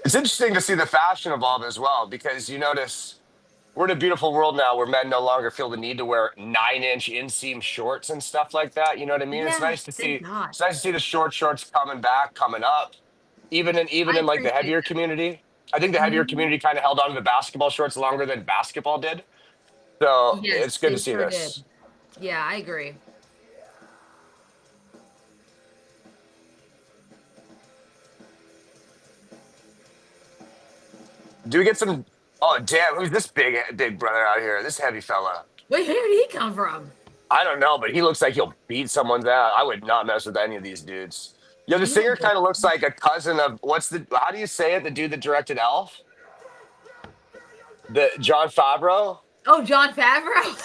It's interesting to see the fashion evolve as well because you notice we're in a beautiful world now where men no longer feel the need to wear 9-inch inseam shorts and stuff like that. You know what I mean? It's Yes, nice to thank see. God. It's nice to see the short shorts coming back, coming up, even in I like the appreciate heavier that. community. I think the heavier Mhm. community kind of held on to the basketball shorts longer than basketball did. So Yes, it's good they to see sure this. did. Yeah, I agree. Do we get some? Oh damn! Who's this big brother out here? This heavy fella. Wait, where did he come from? I don't know, but he looks like he'll beat someone's ass. I would not mess with any of these dudes. Yo, the singer kind of looks like a cousin of how do you say it? The dude that directed Elf? The John Favreau? Oh, Jon Favreau.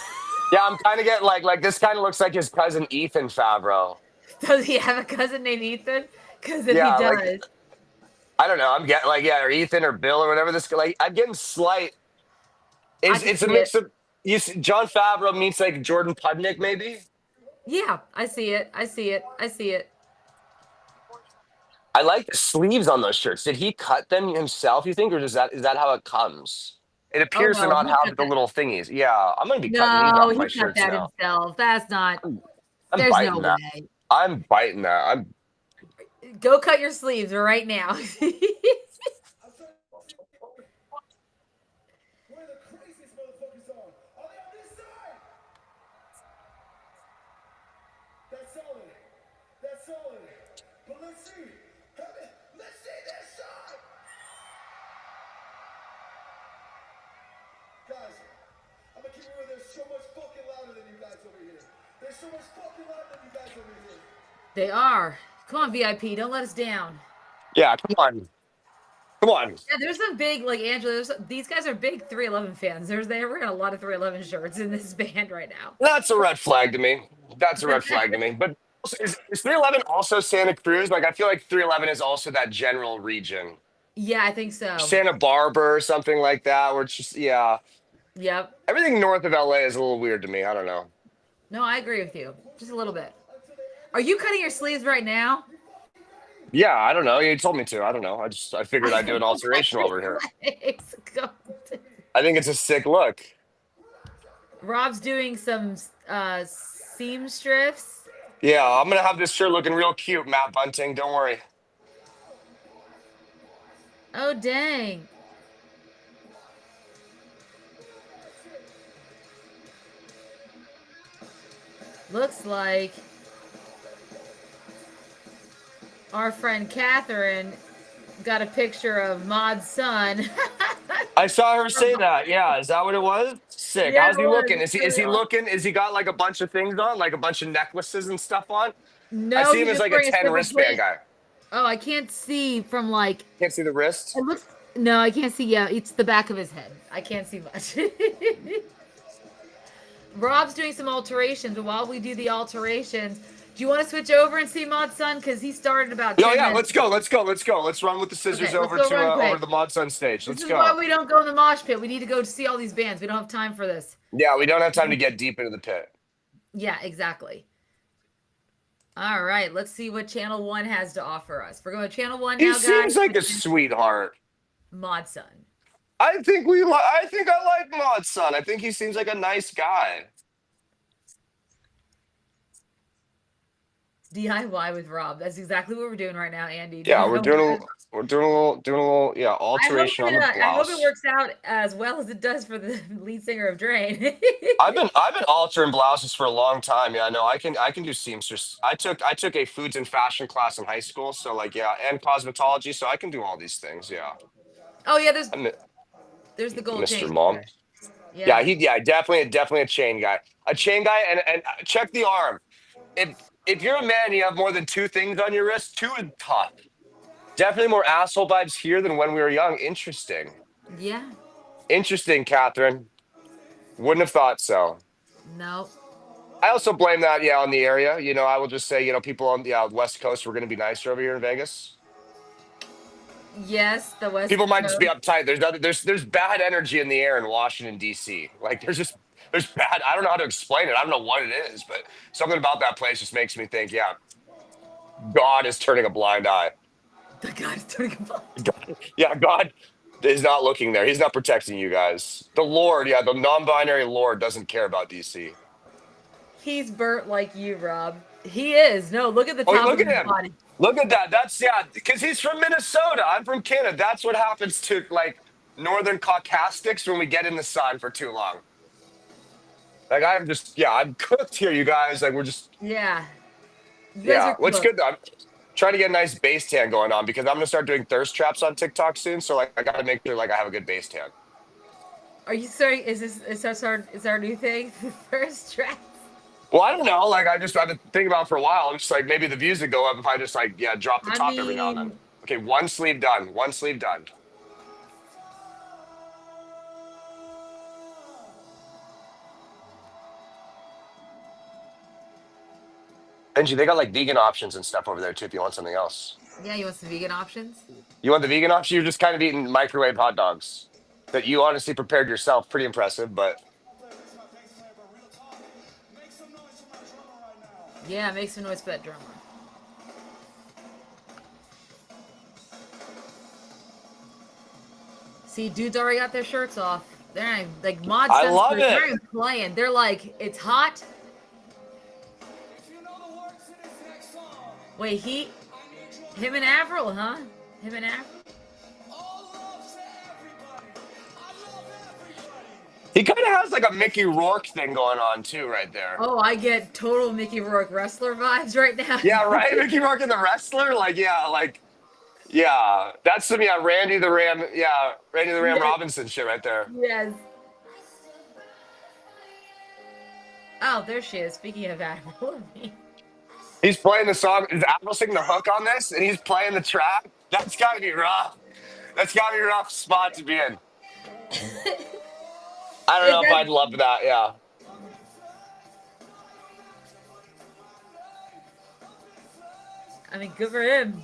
Yeah, I'm kind of getting like this kind of looks like his cousin Ethan Favreau. Does he have a cousin named Ethan? Because if Yeah, he like does, I don't know. I'm getting or Ethan or Bill or whatever this like I'm getting slight. I It's can it's a see mix it. of John Favreau meets like Jordan Pudnick maybe. Yeah, I see it. I see it. I like the sleeves on those shirts. Did he cut them himself, you think, or is that how it comes? It Oh appears to no, not he have cut the that. little thingies. Yeah, I'm gonna be cutting these No, off my he cut shirts that now. himself. That's not. I'm There's no biting that. way. I'm biting that. Go cut your sleeves right now. Let's see. Let's see this side. Guys, I'm gonna keep it real. They're so much fucking louder than you guys over here. They're so much fucking louder than you guys over here. They are. Come on, VIP. Don't let us down. Yeah, come on. Come on. Yeah, there's some big, like Angela. These guys are big 311 fans. They're wearing a lot of 311 shirts in this band right now. That's a red flag to me. That's a red flag to me. But is 311 also Santa Cruz? Like, I feel like 311 is also that general region. Yeah, I think so. Santa Barbara or something like that, where it's just, yeah. Yep. Everything north of LA is a little weird to me. I don't know. No, I agree with you. Just a little bit. Are you cutting your sleeves right now? Yeah, I don't know. You told me to. I don't know. I figured I'd do an alteration over here. I think it's a sick look. Rob's doing some seamstress. Yeah, I'm gonna have this shirt looking real cute, Matt Bunting. Don't worry. Oh, dang. Looks like our friend Catherine got a picture of Maud's son. I saw her say that. Yeah, is that what it was? Sick. Yeah, How's he it was. looking? Is he looking? Is he got like a bunch of things on, like a bunch of necklaces and stuff on? No, I see he him as just like a wearing 10 simple wristband plain- guy. Oh, I can't see from like. Can't see the wrist. It looks. No, I can't see. Yeah, it's the back of his head. I can't see much. Rob's doing some alterations, but while we do the alterations, do you want to switch over and see Maud's son? Because he started about 10 Oh yeah, minutes. let's go. Let's run with the scissors Okay, let's over go to run quick. over to the Mod Sun stage. This Let's is go. why we don't go in the mosh pit. We need to go to see all these bands. We don't have time for this. Yeah, we don't have time to get deep into the pit. Yeah, exactly. All right, let's see what Channel 1 has to offer us. We're going to Channel 1 now, He guys. seems like a sweetheart. Mod son. I think I like Mod Sun. I think he seems like a nice guy. DIY with Rob. That's exactly what we're doing right now, Andy. Yeah, we're doing DIY. a little yeah, alteration on the I hope blouse. it works out as well as it does for the lead singer of Drain. I've been altering blouses for a long time. Yeah, no, I can do seamstress. I took a foods and fashion class in high school, so like yeah, and cosmetology, so I can do all these things. Yeah, Oh yeah, I'm there's the gold Mr. chain. Mom. there. Yeah, definitely a chain guy. A chain guy, and check the arm. If you're a man, you have more than two things on your wrist. Two is tough. Definitely more asshole vibes here than when we were young. Interesting. Yeah. Interesting, Catherine. Wouldn't have thought so. No. I also blame that, yeah, on the area. You know, I will just say, you know, people on the West Coast were going to be nicer over here in Vegas. Yes, the West. People might just be Coast. uptight. There's bad energy in the air in Washington D.C. Like there's bad. I don't know how to explain it. I don't know what it is, but something about that place just makes me think, yeah, God is turning a blind eye. The guy's turning a blind. God is not looking there. He's not protecting you guys. The Lord, yeah, the non-binary Lord doesn't care about DC. He's burnt like you, Rob. He is. No, look at the Oh, top look of at his him. body. Look at that. That's because he's from Minnesota. I'm from Canada. That's what happens to like northern caucastics when we get in the sun for too long. Like I'm cooked here, you guys. Like we're just Yeah. You guys yeah. are What's cooked. good though? I'm trying to get a nice base tan going on because I'm gonna start doing thirst traps on TikTok soon. So like I gotta make sure like I have a good base tan. Are you sorry? Is our new thing? First track. Well, I don't know. Like I've been thinking about it for a while. I'm just like maybe the views would go up if I just like drop the I top every now and then. mean- Okay, one sleeve done. One sleeve done. Benji, they got like vegan options and stuff over there too if you want something else. Yeah, you want some vegan options? You want the vegan option? You're just kind of eating microwave hot dogs that you honestly prepared yourself. Pretty impressive, but Yeah, make some noise for that drummer. See, dudes already got their shirts off. They're not even, like mods. I love They're not it. even playing. They're like, it's hot. If you know the words to this next song, Wait, I need you him and Avril, huh? Him and Avril. all love to everybody. I love everybody. He kind of has like a Mickey Rourke thing going on too, right there. Oh, I get total Mickey Rourke wrestler vibes right now. Yeah, right. Mickey Rourke and the wrestler, yeah, that's some Randy the Ram, Randy the Ram Yes. Robinson shit right there. Yes. Oh, there she is. Speaking of Avril Lavigne. He's playing the song. Is Avril singing the hook on this, and he's playing the track? That's gotta be rough. That's gotta be a rough spot to be in. I don't know if I'd love that. Yeah. I mean, good for him.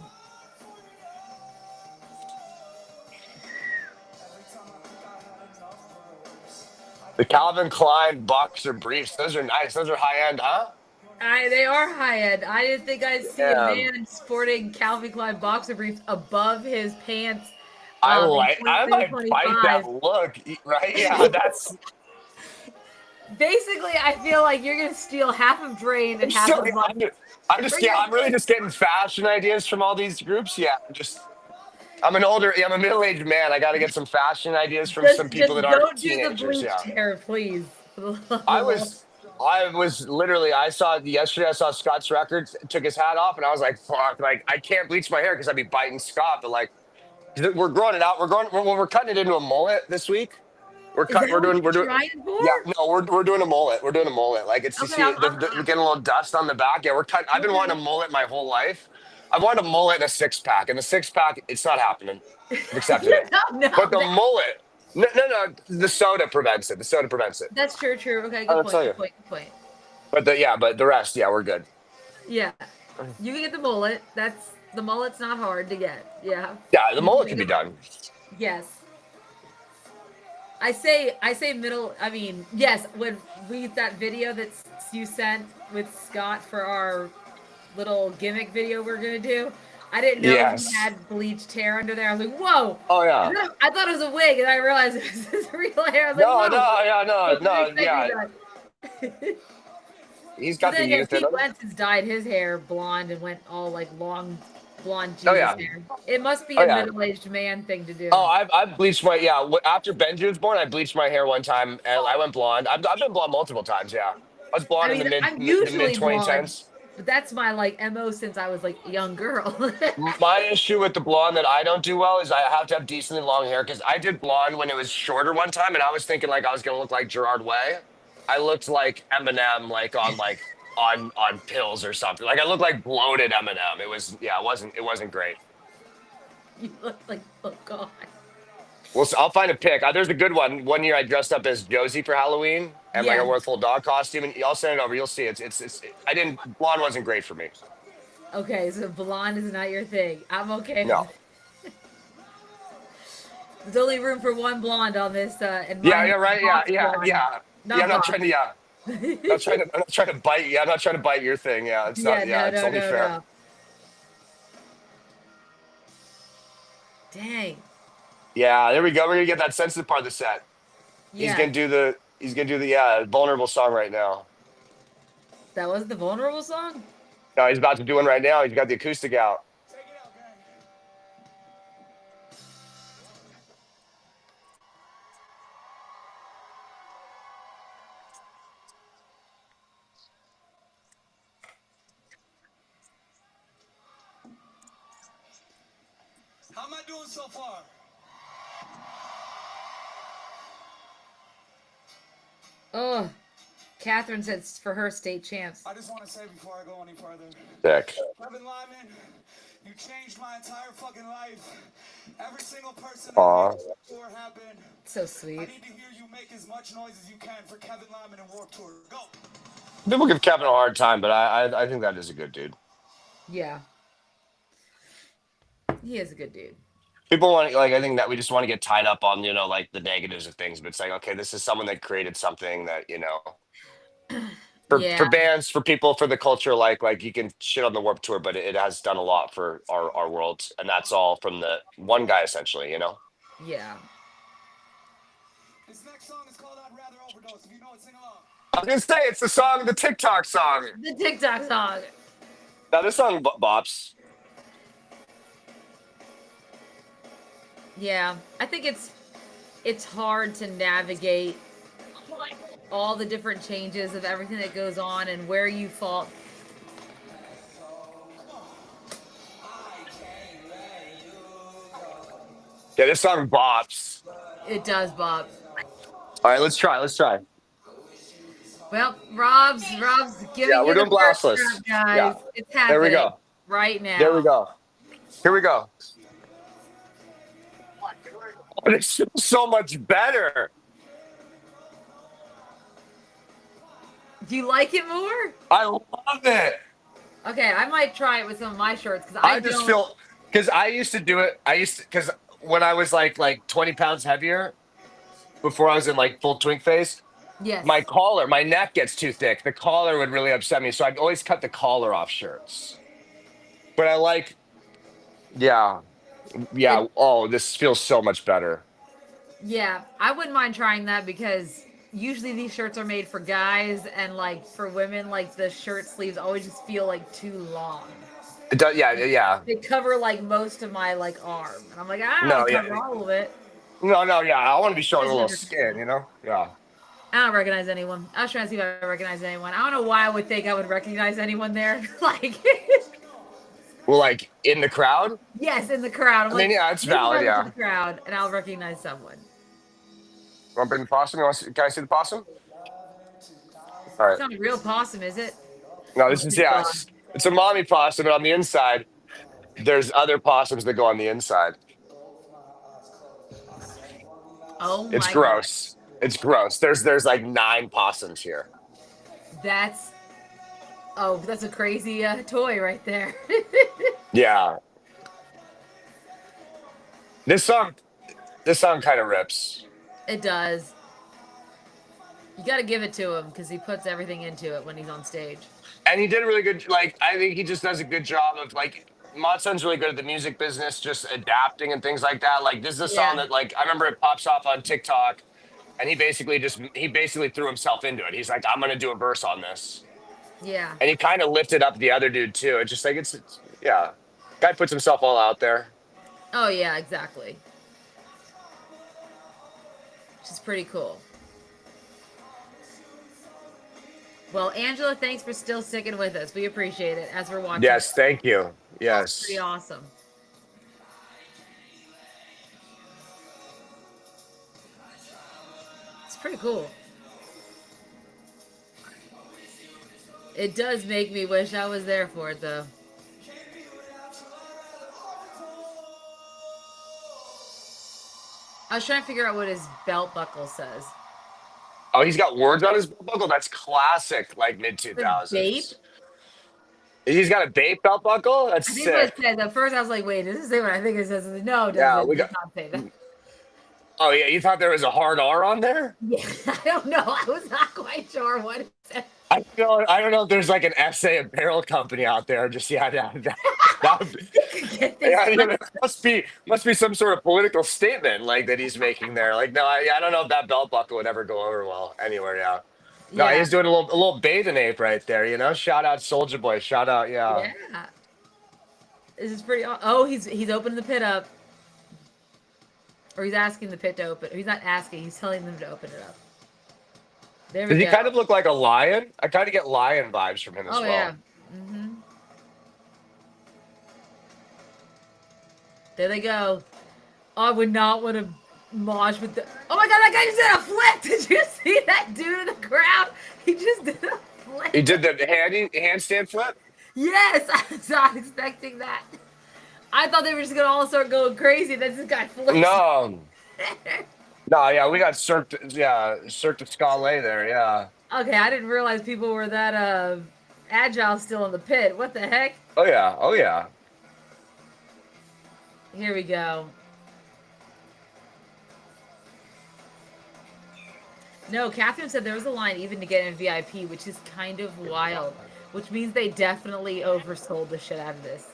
The Calvin Klein boxer briefs. Those are nice. Those are high end, huh? They are high end. I didn't think I'd see Yeah. a man sporting Calvin Klein boxer briefs above his pants. I in might bite 2025. that look, right? Yeah, that's. Basically, I feel like you're gonna steal half of Drain and half So, of mine. I'm really just getting fashion ideas from all these groups. Yeah, I'm a middle-aged man. I got to get some fashion ideas from some people that aren't don't do the teenagers. bleached Yeah. hair, please. For the love I of was literally, I saw Scott's Records took his hat off, and I was like, fuck, like, I can't bleach my hair because I'd be biting Scott, but like, we're growing it out. We're cutting it into a mullet this week. We're Is that what doing, you're we're doing, trying for? yeah, no, we're doing a mullet. We're doing a mullet. Like, it's, you Okay, see, we're getting a little dust on the back. Yeah, we're cutting, I've been Okay. wanting a mullet my whole life. I wanted a mullet and a six pack, and the six pack, it's not happening. I've accepted it. No, But the that- mullet, no, the soda prevents it. The soda prevents it. that's true. Okay, I'll good tell you. point. Good point. But the rest, yeah, we're good. Yeah, you can get the mullet. The mullet's not hard to get. Yeah. Yeah, the mullet can be done. Yes. I say middle. I mean, yes. When that video that you sent with Scott for our little gimmick video we're gonna do, I didn't know Yes. he had bleached hair under there. I was like, whoa. Oh yeah. I thought it was a wig, and I realized it was his real hair. I was No, like, whoa. no, yeah. But He's got the then again, youth in Pete him. Wentz has dyed his hair blonde and went all like long blonde Jesus Oh, yeah. hair. It must be Oh, a yeah. middle-aged man thing to do. Oh, I've bleached my after Benji was born, I bleached my hair one time and I went blonde. I've been blonde multiple times. Yeah, I was blonde I mean, in I'm the usually mid 2010s. But that's my like MO since I was like a young girl. My issue with the blonde that I don't do well is I have to have decently long hair because I did blonde when it was shorter one time and I was thinking like I was gonna look like Gerard Way. I looked like Eminem on pills or something. Like I looked like bloated Eminem. It wasn't great. You look like, oh god. Well, so I'll find a pic. There's a good one. One year I dressed up as Josie for Halloween and like Yeah. a Werewolf dog costume, and I'll send it over. You'll see. Blonde wasn't great for me. Okay, so blonde is not your thing. I'm okay. No. There's only room for one blonde on this. And Yeah, mine yeah, is right. Fox Yeah. blonde, Yeah, I'm not Fox. trying to. Yeah, I'm not trying to bite. Yeah, I'm not trying to bite your thing. Yeah, it's not. Yeah, it's only fair. No. Dang. Yeah, there we go. We're gonna get that sensitive part of the set. Yeah. He's gonna do the vulnerable song right now. That was the vulnerable song? No, he's about to do one right now. He's got the acoustic out. How am I doing so far? Oh. Catherine said it's for her state champs. I just want to say before I go any further, Sick. Kevin Lyman, you changed my entire fucking life. Every single person Aw. that tour happened. So I sweet. need to hear you make as much noise as you can for Kevin Lyman and Warped Tour. Go. People give Kevin a hard time, but I think that is a good dude. Yeah. He is a good dude. People want I think that we just want to get tied up on like the negatives of things, but it's like, okay, this is someone that created something that for Yeah. bands, for people, for the culture. Like you can shit on the Warped Tour, but it has done a lot for our world, and that's all from the one guy essentially. Yeah. This next song is called I'd Rather Overdose. If you know it, sing along. I was gonna say it's the TikTok song. The TikTok song. Now this song bops. Yeah. I think it's hard to navigate all the different changes of everything that goes on and where you fall. Yeah, this song bops. It does, Bob. All right, let's try. Let's try. Well, Rob's Yeah, giving we're you the doing first blastless. round, Yeah. guys. It's There we happening go. right now. There we go. Here we go. Oh, this feels so much better. Do you like it more? I love it. Okay, I might try it with some of my shirts because I just feel because I used to do it. Because when I was like 20 pounds heavier before I was in like full twink phase, yes. my collar, my neck gets too thick. The collar would really upset me, so I'd always cut the collar off shirts. But I like, yeah, yeah. Oh, this feels so much better. Yeah, I wouldn't mind trying that because usually these shirts are made for guys, and like for women, like the shirt sleeves always just feel like too long. It does, yeah, yeah. They cover like most of my like arm, and I'm like, I don't No, want to yeah. cover all of it. No, yeah. I want to be showing a little skin, you know? Yeah. I don't recognize anyone. I was trying to see if I recognize anyone. I don't know why I would think I would recognize anyone there. Like, Well, like in the crowd. yes, in the crowd. I'm I mean, yeah, it's valid. In Yeah. the crowd, and I'll recognize someone. Want to bring the possum? Can I see the possum? All It's right. not a real possum, is it? No, this is it's a mommy possum, and on the inside, there's other possums that go on the inside. Oh my It's God. gross. It's gross. There's like 9 possums here. That's a crazy toy right there. Yeah. This song kind of rips. It does. You got to give it to him because he puts everything into it when he's on stage. And he did a really good, like, I think he just does a good job of, like, Matson's really good at the music business, just adapting and things like that. Like, this is a song Yeah. that, like, I remember it pops off on TikTok, and he basically threw himself into it. He's like, I'm going to do a verse on this. Yeah. And he kind of lifted up the other dude, too. It's just like, it's yeah. Guy puts himself all out there. Oh, yeah, exactly. Which is pretty cool. Well, Angela, thanks for still sticking with us. We appreciate it as we're watching. Yes, thank you. Yes. Pretty awesome. It's pretty cool. It does make me wish I was there for it, though. I was trying to figure out what his belt buckle says. Oh, he's got words on his belt buckle? That's classic, like mid-2000s. Bape? He's got a Bape belt buckle? That's I think sick. what it says. At first, I was like, wait, does it say what I think it says? No, it doesn't. Yeah, It does not say that. Oh, yeah, you thought there was a hard R on there? Yeah, I don't know. I was not quite sure what it said. I don't know if there's like an SA apparel company out there. Just yeah, that Get this yeah, there must be some sort of political statement like that he's making there. Like, no, I don't know if that belt buckle would ever go over well anywhere. Yeah, no, Yeah. he's doing a little bathing ape right there. You know, shout out Soldier Boy. Shout out, yeah. Yeah. This is pretty. Oh, he's opening the pit up, or he's asking the pit to open. He's not asking. He's telling them to open it up. There we Does he go. kind of look like a lion? I kind of get lion vibes from him as Oh well. yeah. Mm-hmm. There they go. I would not want to mosh with the. Oh my God! That guy just did a flip. Did you see that dude in the crowd? He just did a flip. He did the handstand flip. Yes, I was not expecting that. I thought they were just gonna all start going crazy. Then this guy flips. No. No, yeah, we got Cirque du Soleil there, yeah. Okay, I didn't realize people were that agile still in the pit. What the heck? Oh yeah. Here we go. No, Catherine said there was a line even to get in VIP, which is kind of wild. Which means they definitely oversold the shit out of this.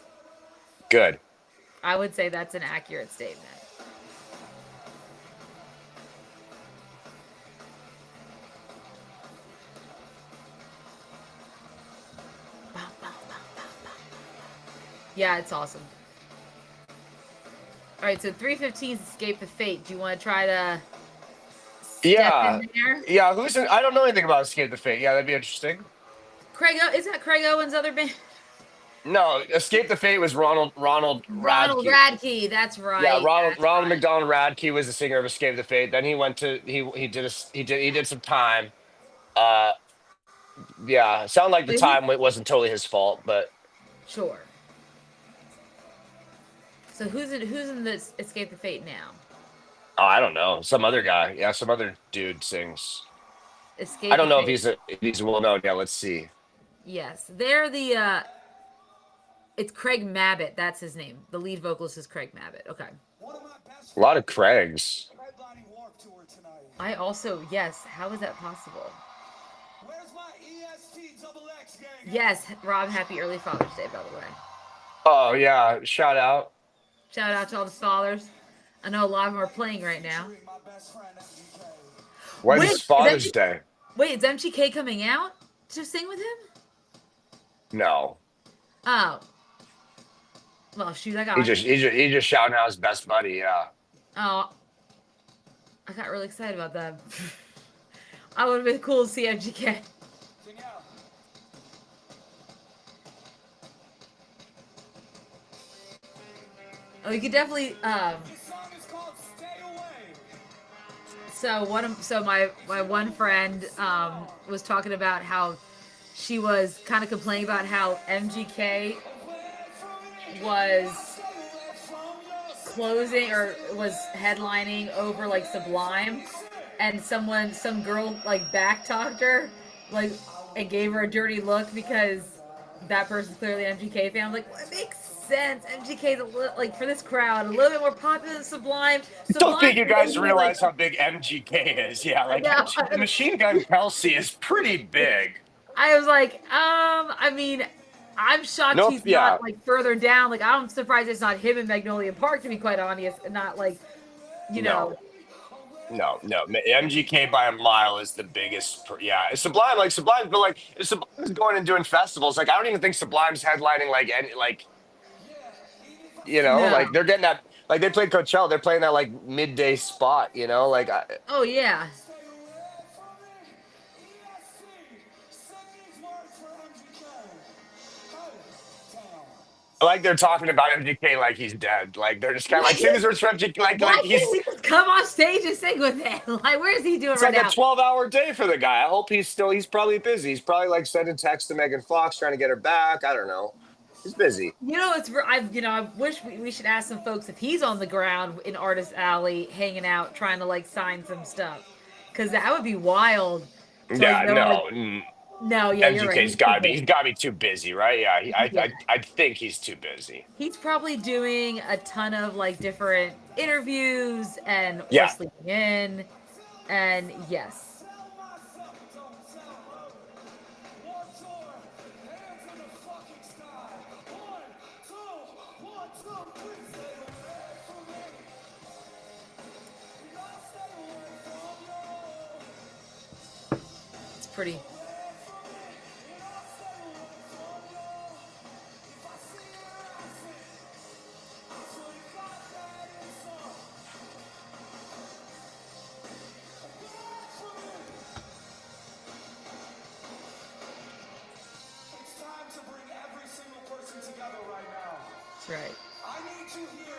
Good. I would say that's an accurate statement. Yeah, it's awesome. All right, so 315's Escape the Fate. Do you want to try to step Yeah, in there. yeah. Who's in? I don't know anything about Escape the Fate. Yeah, that'd be interesting. Is that Craig Owens' other band? No, Escape the Fate was Ronald Ronald Radke. Radke. That's Yeah, right. That's Ronald right. McDonald Radke was the singer of Escape the Fate. Then he went to he did some time. Uh, yeah, sound like the Wait, who? time it wasn't totally his fault, but Sure. So who's in this Escape the Fate now? oh, I don't know, some other guy. Yeah, some other dude sings. I Escape the don't know Fate. if he's well known. Yeah, let's see. Yes, they're the. It's Craig Mabbitt. That's his name. The lead vocalist is Craig Mabbitt. Okay. One of my best A lot of friends Craigs. headlining Warped Tour tonight. I also yes. How is that possible? Where's my EST double X gang? Yes, Rob. Happy early Father's Day, by the way. Oh yeah, shout out. Shout out to all the fathers. I know a lot of them are playing right now. Featuring my best friend MGK. When's Wait, Father's Day? Wait, is MGK coming out to sing with him? No, Oh. Well, shoot, I got. he just shouting out his best buddy. Yeah. Oh, I got really excited about that. I would have been cool to see MGK. Danielle, Oh, you could definitely. this song is called Stay Away. So my one friend was talking about how she was kind of complaining about how MGK was closing or was headlining over like Sublime, and some girl like backtalked her, like, and gave her a dirty look because that person's clearly an MGK fan. I'm like, well, it makes sense. MGK's like for this crowd a little bit more popular than Sublime. Don't think you guys Sublime's realize how big MGK is. Yeah, like Yeah. the Machine Gun Kelsey is pretty big. I was like, I mean, I'm shocked Nope, he's yeah. not like further down. Like, I'm surprised it's not him in Magnolia Park, to be quite honest, and not like, you know. No. MGK by a mile is the biggest. Yeah, Sublime, like Sublime, but like if Sublime's going and doing festivals, like I don't even think Sublime's headlining like any like, No. like they're getting that. Like they played Coachella, they're playing that like midday spot. Like Oh yeah. Stay away from me. EST. Sing these words for MGK. Hey, damn. like they're talking about MGK like he's dead. Like they're just kind of like sing these words for MGK Why like he's. can't he just come off stage and sing with it? Like, where is he doing It's right like now? a 12-hour day for the guy. I hope he's probably busy. He's probably like sending texts to Megan Fox trying to get her back. I don't know. He's busy. I wish we should ask some folks if he's on the ground in Artist Alley hanging out trying to like sign some stuff, because that would be wild. to, Yeah, like, know, no. like- no, yeah, you're right. MGK's got to be. He's got to be too busy, right? Yeah, Yeah. I think he's too busy. He's probably doing a ton of like different interviews and or Yeah. sleeping in, and yes. Tell myself, don't tell. Warped Tour. Hands in the fucking sky. 1, 2, 3. Stay away from me. You gotta stay away from you. It's pretty. It's time to bring every single person together right now. That's right. I need to hear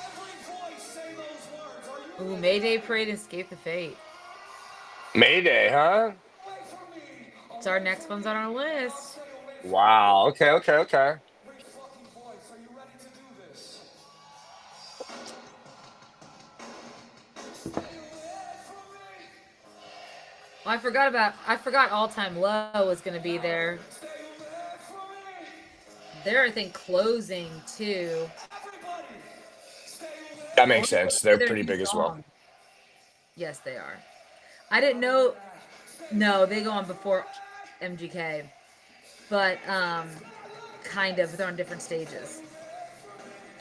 every voice say those words. Are you Ooh, Mayday Parade and Escape the Fate. Mayday, huh? away from me? It's our next one's on our list. Wow. Okay. Every fucking voice. Are you ready to do this? Stay away from me. Well, I forgot All Time Low was gonna be there. Stay away from me. They're, I think, closing too. Everybody. Stay away. That makes sense. They're Their pretty new big as well. song. Yes, they are. I didn't know. No, they go on before MGK, but kind of. They're on different stages.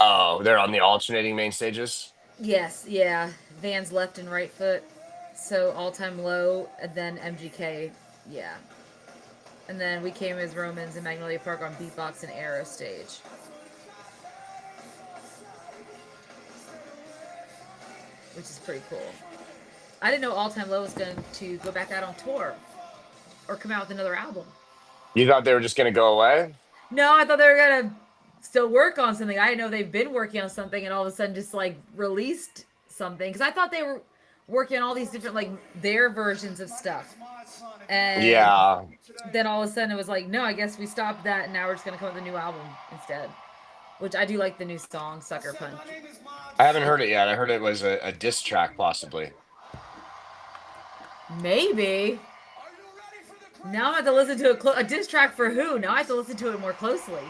Oh, they're on the alternating main stages. Yes, yeah. Van's left and right foot. So All Time Low, and then MGK, yeah. And then We Came as Romans in Magnolia Park on Beatbox and Arrow stage. Which is pretty cool. I didn't know All Time Low was going to go back out on tour or come out with another album. You thought they were just gonna go away? No, I thought they were gonna still work on something. I didn't know they've been working on something and all of a sudden just like released something. Because I thought they were working on all these different like their versions of stuff. And Yeah. then all of a sudden it was like, no, I guess we stopped that and now we're just gonna come up with a new album instead. Which I do like the new song, Sucker Punch. I haven't heard it yet. I heard it was a diss track, possibly. Maybe. Now I have to listen to a diss track for who? Now I have to listen to it more closely.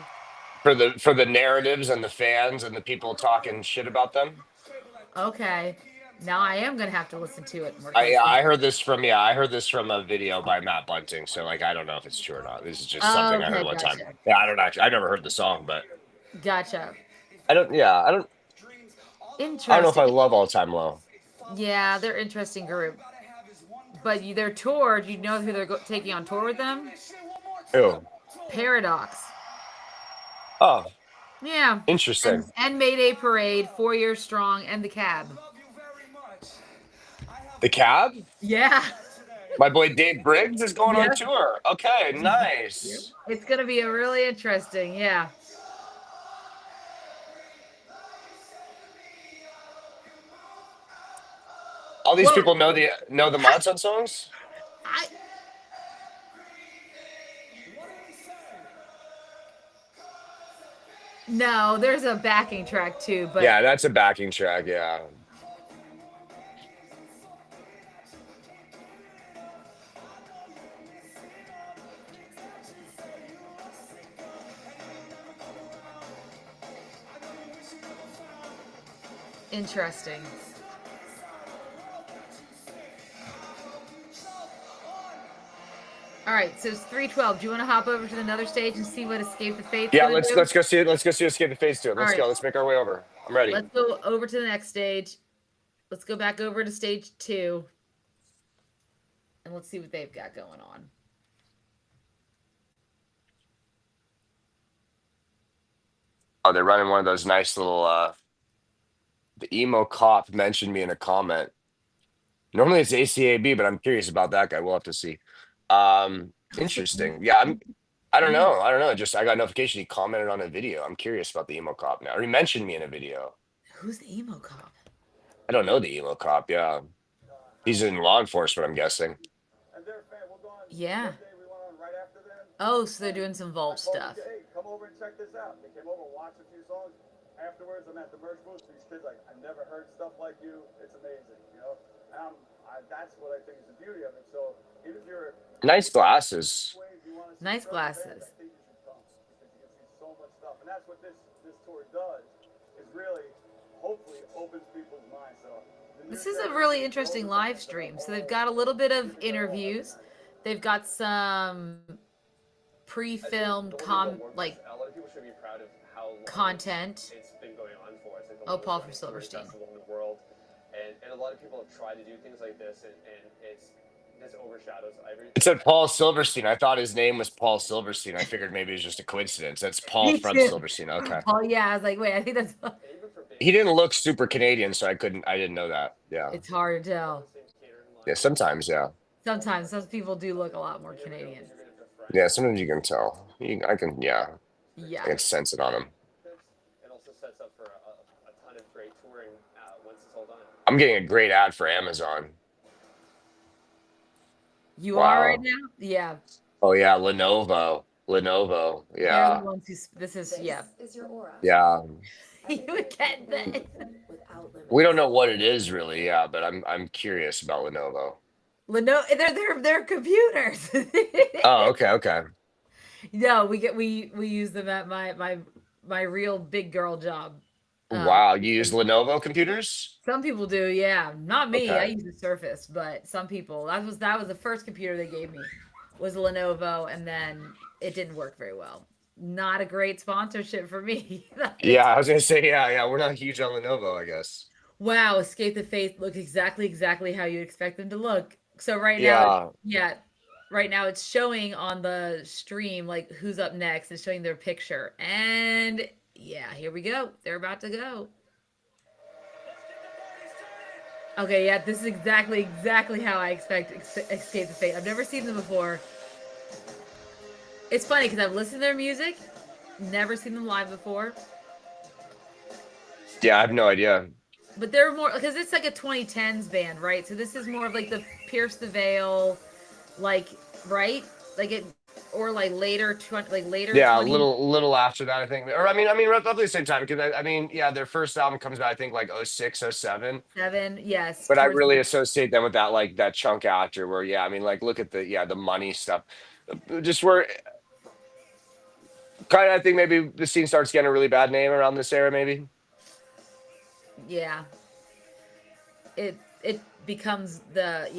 For the narratives and the fans and the people talking shit about them. Okay. Now I am gonna have to listen to it more I closely. I heard this from I heard this from a video by Matt Bunting. So like I don't know if it's true or not. This is just something I Okay, heard one time. gotcha. Yeah, I don't actually. I never heard the song, but Gotcha. I don't. Yeah, I don't. Interesting. I don't know if I love All Time Low. Yeah, they're an interesting group. But they're toured. You know who they're taking on tour with them? Ew. Paradox. Oh, Yeah. interesting. And Mayday Parade, 4 Years Strong, and The Cab. The Cab. Yeah. My boy Dave Briggs is going on Yeah. tour. Okay, nice. It's gonna be a really interesting, yeah. All these Well- people know the Monson songs. I No, there's a backing track too, but Yeah, that's a backing track. Yeah. interesting. All right, so it's 3:12. Do you want to hop over to another stage and see what Escape the Fate's Yeah, gonna let's do? go see it. Let's go see Escape the Fates do it. Let's All go. right. Let's make our way over. I'm ready. Let's go over to the next stage. Let's go back over to stage 2. And let's see what they've got going on. Oh, they're running one of those nice little the emo cop mentioned me in a comment. Normally it's ACAB, but I'm curious about that guy. We'll have to see. Interesting. Yeah, I don't know. I don't know. Just I got a notification he commented on a video. I'm curious about the emo cop now. Or he mentioned me in a video. Who's the emo cop? I don't know the emo cop. Yeah. He's in law enforcement, I'm guessing. And they're a fan. We're going. Yeah. One day we went on right after them. Oh, so they're doing some vault Told them, stuff. Hey, come over and check this out. They came over, watched a few songs. Afterwards, I'm at the merch booth. These kids like, I never heard stuff like you. It's amazing, you know. And that's what I think is the beauty of it. So even if you're Nice glasses. ways you want to see Nice certain bands, glasses. I think you should come because you can see so much stuff. And that's what this tour does. Is really hopefully opens people's minds. So This is a really interesting live stream. So they've got a little bit of interviews. They've got some pre-filmed A lot of people should be proud of how long content. it's been going on for. It's like the Oh, longest Paul running for Silverstein. festival in the world, and a lot of people have tried to do things like this, and this overshadows everything. It said Paul Silverstein. I thought his name was Paul Silverstein. I figured maybe it was just a coincidence. That's Paul Me from too. Silverstein. Okay. Oh yeah, I was like, wait, I think that's. And even for He didn't look super Canadian, so I didn't know that. Yeah. It's hard to tell. Yeah, sometimes, yeah. Sometimes some people do look a lot more Canadian. Yeah, sometimes you can tell. I can Yeah. sense it on him. It also sets up for a ton of great touring once it's all done. I'm getting a great ad for Amazon. You Wow. are right now? Yeah. Oh yeah, Lenovo. Lenovo. They're Yeah. the ones who, this is, yeah. Is your aura. Yeah. You would get that. Without limits. We don't know what it is really, yeah, but I'm curious about Lenovo. They're computers. Oh, okay. No, we use them at my real big girl job. Wow, you use Lenovo computers? Some people do, yeah. Not me. I Okay. use the Surface, but some people. That was the first computer they gave me was a Lenovo, and then it didn't work very well. Not a great sponsorship for me. Yeah, I was gonna say, yeah, we're not huge on Lenovo, I guess. Wow, Escape the Faith look exactly how you expect them to look. So right now, right now it's showing on the stream like who's up next. It's showing their picture, and yeah, here we go. They're about to go. Okay, yeah, this is exactly how I expect Escape the Fate. I've never seen them before. It's funny because I've listened to their music, never seen them live before. Yeah, I have no idea. But they're more because it's like a 2010s band, right? So this is more of like the Pierce the Veil, like right, like it, or like later, like later. Yeah, a 20. little after that, I think. Or I mean, roughly the same time. Because I mean, yeah, their first album comes out, I think, like 06, 07. 7, yes. But I towards really the- associate them with that, like that chunk after, where yeah, I mean, like look at the money stuff. Just where kind of, I think maybe the scene starts getting a really bad name around this era, maybe. yeah. It becomes the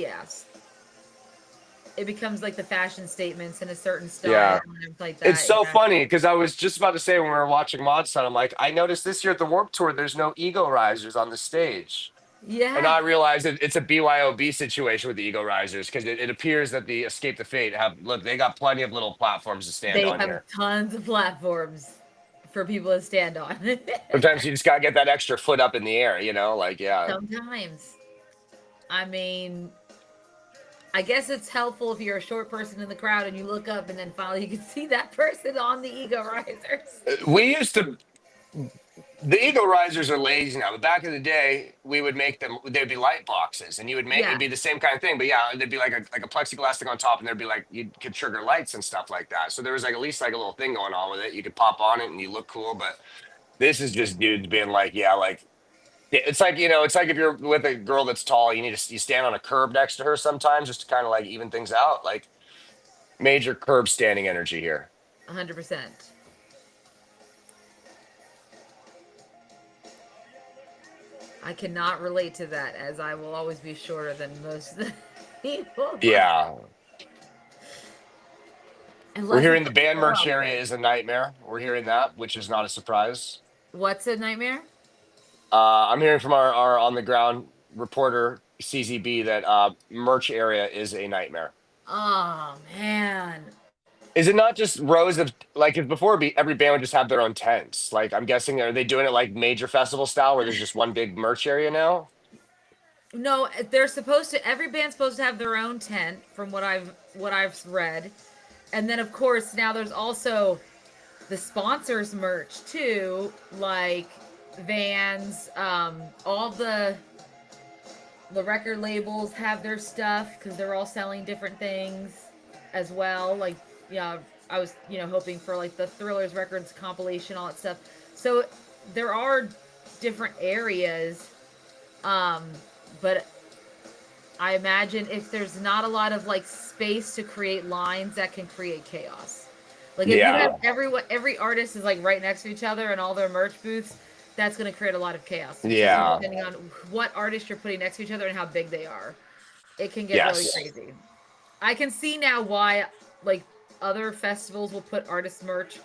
It becomes like the fashion statements in a certain style Yeah. and everything like that. It's so yeah. funny because I was just about to say when we were watching Modson, I'm like, I noticed this year at the Warped Tour, there's no Ego Risers on the stage. Yeah. And I realized that it's a BYOB situation with the Ego Risers because it appears that the Escape the Fate they got plenty of little platforms to stand They on have here. tons of platforms for people to stand on. Sometimes you just gotta get that extra foot up in the air, like yeah. Sometimes. I mean, I guess it's helpful if you're a short person in the crowd and you look up and then finally you can see that person on the Ego Risers. We used to. The Ego Risers are lazy now, but back in the day, we would make them. They'd be light boxes, and you would make Yeah. it'd be the same kind of thing. But yeah, there'd be like a plexiglass thing on top, and there'd be like you could trigger lights and stuff like that. So there was like at least like a little thing going on with it. You could pop on it, and you look cool. But this is just dudes being like, yeah, like it's like it's like if you're with a girl that's tall, you stand on a curb next to her sometimes just to kind of like even things out. Like major curb standing energy here. 100%. I cannot relate to that as I will always be shorter than most of the people. Yeah. Unless We're hearing it's the band merch girl. area is a nightmare. We're hearing that, which is not a surprise. What's a nightmare? I'm hearing from our on the ground reporter CZB that merch area is a nightmare. Oh man. Is it not just rows of like if before every band would just have their own tents? Like I'm guessing are they doing it like major festival style where there's just one big merch area now? No, they're supposed to. Every band's supposed to have their own tent, from what I've read, and then of course now there's also the sponsors merch too, like Vans. All the record labels have their stuff because they're all selling different things as well. Like I was hoping for like the Thrillers Records compilation, all that stuff. So there are different areas. But I imagine if there's not a lot of like space to create lines, that can create chaos. Like if you have every artist is like right next to each other and all their merch booths, that's going to create a lot of chaos. Yeah. Depending on what artist you're putting next to each other and how big they are, it can get really crazy. I can see now why like other festivals will put artist merch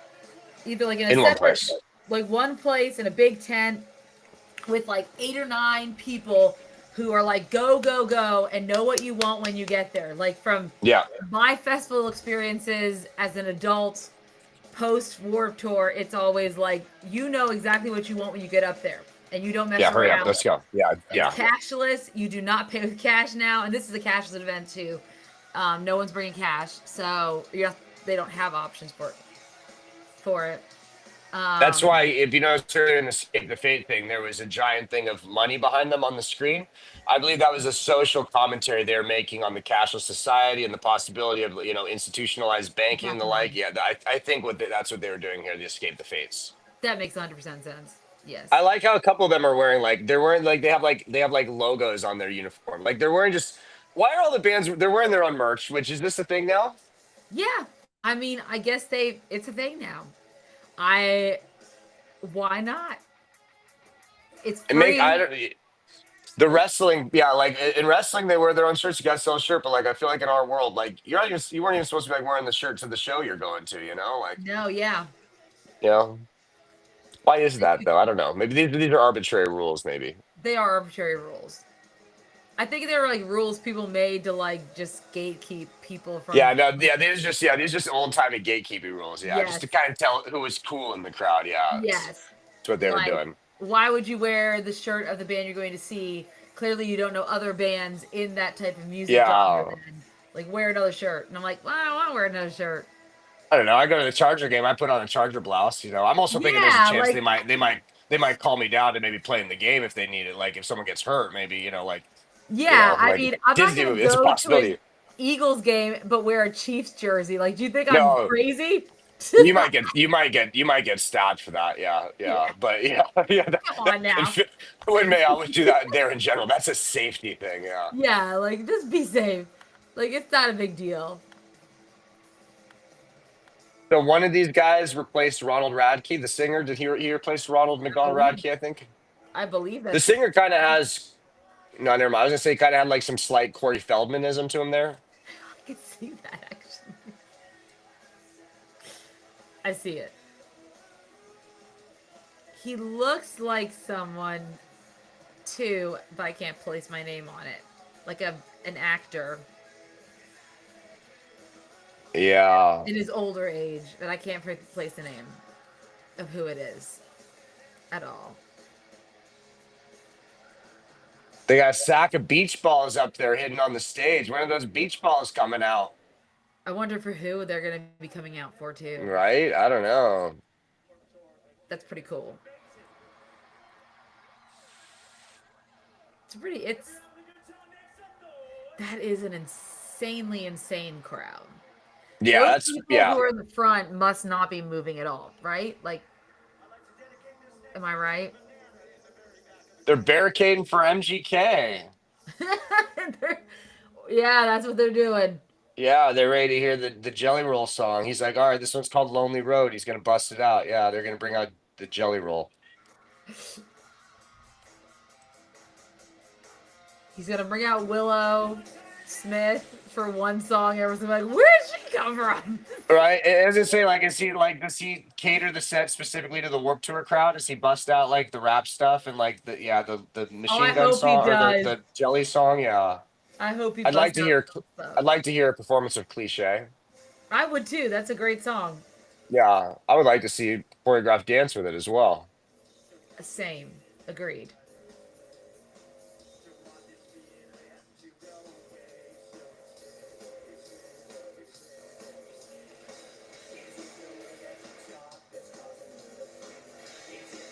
either like in a one place, like one place in a big tent with like 8 or 9 people who are like go go go and know what you want when you get there. Like from my festival experiences as an adult post Warped Tour, it's always like you know exactly what you want when you get up there and you don't mess around. Hurry up, let's go. It's cashless. You do not pay with cash now, and this is a cashless event too. No one's bringing cash, so they don't have options for it. That's why, if you notice earlier in the Escape the Fate thing, there was a giant thing of money behind them on the screen. I believe that was a social commentary they're making on the cashless society and the possibility of institutionalized banking and the like. Yeah, I think that's what they were doing here. The Escape the Fates. That makes 100% sense. Yes. I like how a couple of them are wearing they have logos on their uniform. Like they're wearing just. Why are all the bands they're wearing their own merch? Which is this a thing now? Yeah, I mean, I guess it's a thing now. Why not? It's free. The wrestling, like in wrestling, they wear their own shirts. You got to sell a shirt, but like I feel like in our world, like you weren't even supposed to be like wearing the shirt to the show you're going to, like no, yeah. Why is that though? I don't know. Maybe these are arbitrary rules. Maybe they are arbitrary rules. I think they were like rules people made to like just gatekeep people from. These are just old timey gatekeeping rules. Just to kind of tell who was cool in the crowd. Yes, that's what they were doing. Why would you wear the shirt of the band you're going to see clearly you don't know other bands in that type of music Yeah. genre. Then. Like, wear another shirt. And I'm like, well, I don't want to wear another shirt. I don't know. I go to the Charger game. I put on a Charger blouse. You know, I'm also thinking there's a Yeah, chance like, they might call me down to maybe play in the game if they need it. Like if someone gets hurt, maybe yeah, I like mean, I'm not Disney going to movie. It's a go to an possibility. Eagles game, but wear a Chiefs jersey. Like, do you think I'm No, crazy? you might get stabbed for that. Yeah, Yeah. but yeah. Come on now. When may I would do that there in general. That's a safety thing. Yeah. Yeah, like, just be safe. Like, it's not a big deal. So one of these guys replaced Ronald Radke, the singer. Did he replace Ronald McDonald Radke? I think I believe that. the singer kind of has. No, never mind. I was gonna say kind of had like some slight Corey Feldmanism to him there. I can see that, actually. I see it. He looks like someone, too, but I can't place my name on it. Like an actor Yeah. in his older age, but I can't place the name of who it is at all. They got a sack of beach balls up there hidden on the stage. When are those beach balls coming out? I wonder for who they're going to be coming out for, too. Right? I don't know. That's pretty cool. That is an insanely insane crowd. Yeah, Those that's people yeah. who are in the front must not be moving at all, right? Like, am I right? They're barricading for MGK. Yeah, that's what they're doing. Yeah, they're ready to hear the Jelly Roll song. He's like, all right, this one's called Lonely Road. He's gonna bust it out. Yeah, they're gonna bring out the Jelly Roll. He's gonna bring out Willow Smith for one song. Everyone's like, "Where'd she come from?" Right? And as I say, like, does he cater the set specifically to the Warped Tour crowd? Does he bust out like the rap stuff and like the Machine Gun hope he song or does. the Jelly song? Yeah. I hope he. I'd like to hear. Stuff. I'd like to hear a performance of Cliche. I would too. That's a great song. Yeah, I would like to see choreographed dance with it as well. Same. Agreed.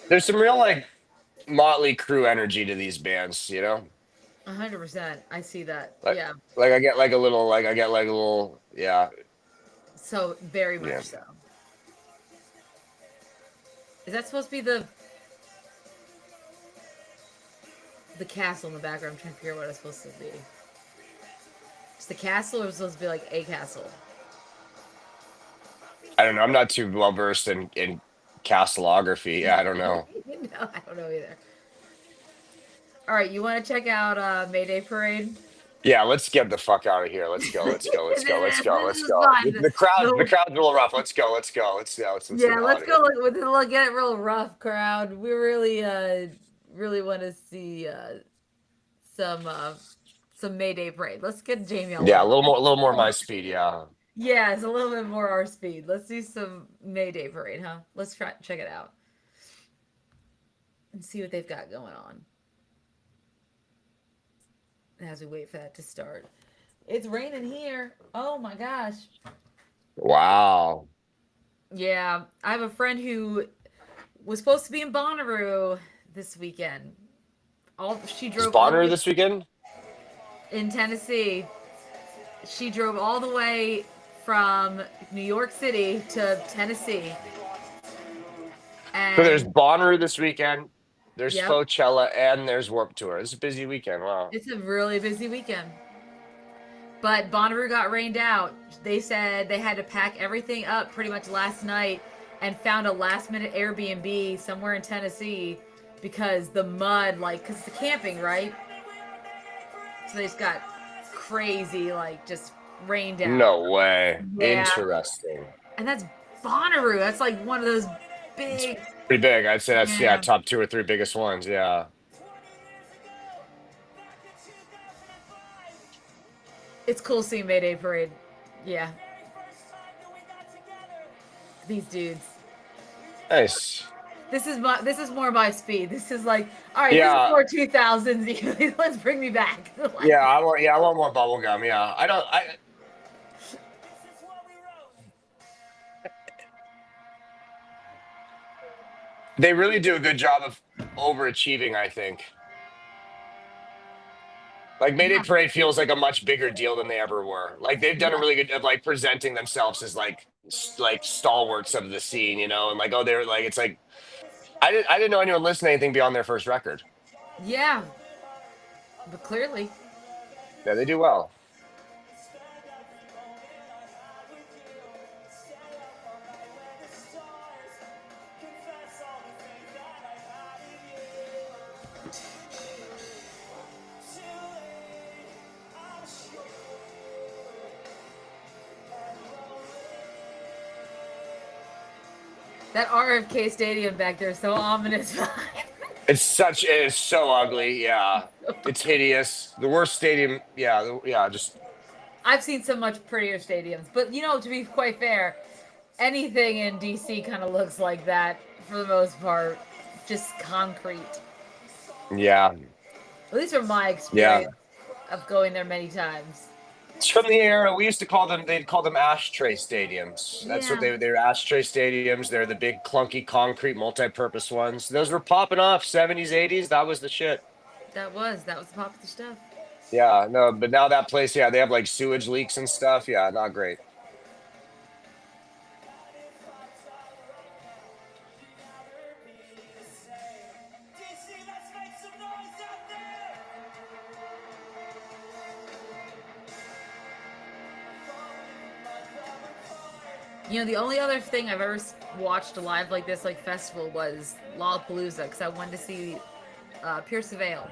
There's some real like Motley Crue energy to these bands, 100%. I see that. Like, Yeah. Like I get like a little, yeah. So very much Yeah. so. Is that supposed to be the castle in the background? I'm trying to figure out what it's supposed to be. It's the castle, or is it supposed to be like a castle? I don't know. I'm not too well versed in castleography. Yeah, I don't know. No, I don't know either. All right, you want to check out Mayday Parade? Yeah, let's get the fuck out of here. Let's go. Let's go. Let's go. Let's go. Let's This is go. fine. The crowd's a little rough. Let's go. Let's go. Let's Yeah, get let's out of go here. look at it real rough, crowd. We really want to see some Mayday Parade. Let's get Jamie on. Yeah, a little more my speed. Yeah. Yeah, it's a little bit more our speed. Let's do some Mayday Parade, huh? Let's check it out and see what they've got going on as we wait for that to start. It's raining here. Oh my gosh. Wow. Yeah, I have a friend who was supposed to be in Bonnaroo this weekend. She Is drove Bonner this weekend? in Tennessee. She drove all the way from New York City to Tennessee. And So there's Bonnaroo this weekend. There's Yep. Coachella and there's Warped Tour. It's a busy weekend. Wow. it's a really busy weekend. But Bonnaroo got rained out. They said they had to pack everything up pretty much last night and found a last-minute Airbnb somewhere in Tennessee because the mud, because it's the camping, right? So they just got crazy, just rained out. No way. Yeah. Interesting. And that's Bonnaroo. That's like one of those big. Pretty big. I'd say that's Yeah. top 2 or 3 biggest ones. Yeah. It's cool seeing Mayday Parade. Yeah. These dudes. Nice. This is more my speed. This is like, all right, this is Yeah, more 2000s. Let's bring me back. Like, I want more bubble gum. Yeah, I don't. This is what we wrote. They really do a good job of overachieving. I think. Like Mayday yeah, Parade feels like a much bigger deal than they ever were. Like they've done a yeah, really good of like presenting themselves as like like stalwarts of the scene, you know, and like oh they're like it's like I didn't know anyone listened to anything beyond their first record. yeah. But clearly, Yeah, they do well. that RFK Stadium back there is so ominous. It is so ugly. Yeah, it's hideous. The worst stadium. Yeah, yeah. Just I've seen some much prettier stadiums, but to be quite fair, anything in DC kind of looks like that for the most part, just concrete. yeah, At least from my yeah. experience of going there many times. It's from the era we used to call them. They'd call them ashtray stadiums. That's what Yeah, they're ashtray stadiums. They're the big clunky concrete multi-purpose ones. Those were popping off 70s, 80s. That was the shit. that was the popular stuff. Yeah, no, but now that place, yeah, they have like sewage leaks and stuff. Yeah, not great. DC, let's make some noise out there. The only other thing I've ever watched live like this, like festival, was Lollapalooza because I wanted to see Pierce the Veil.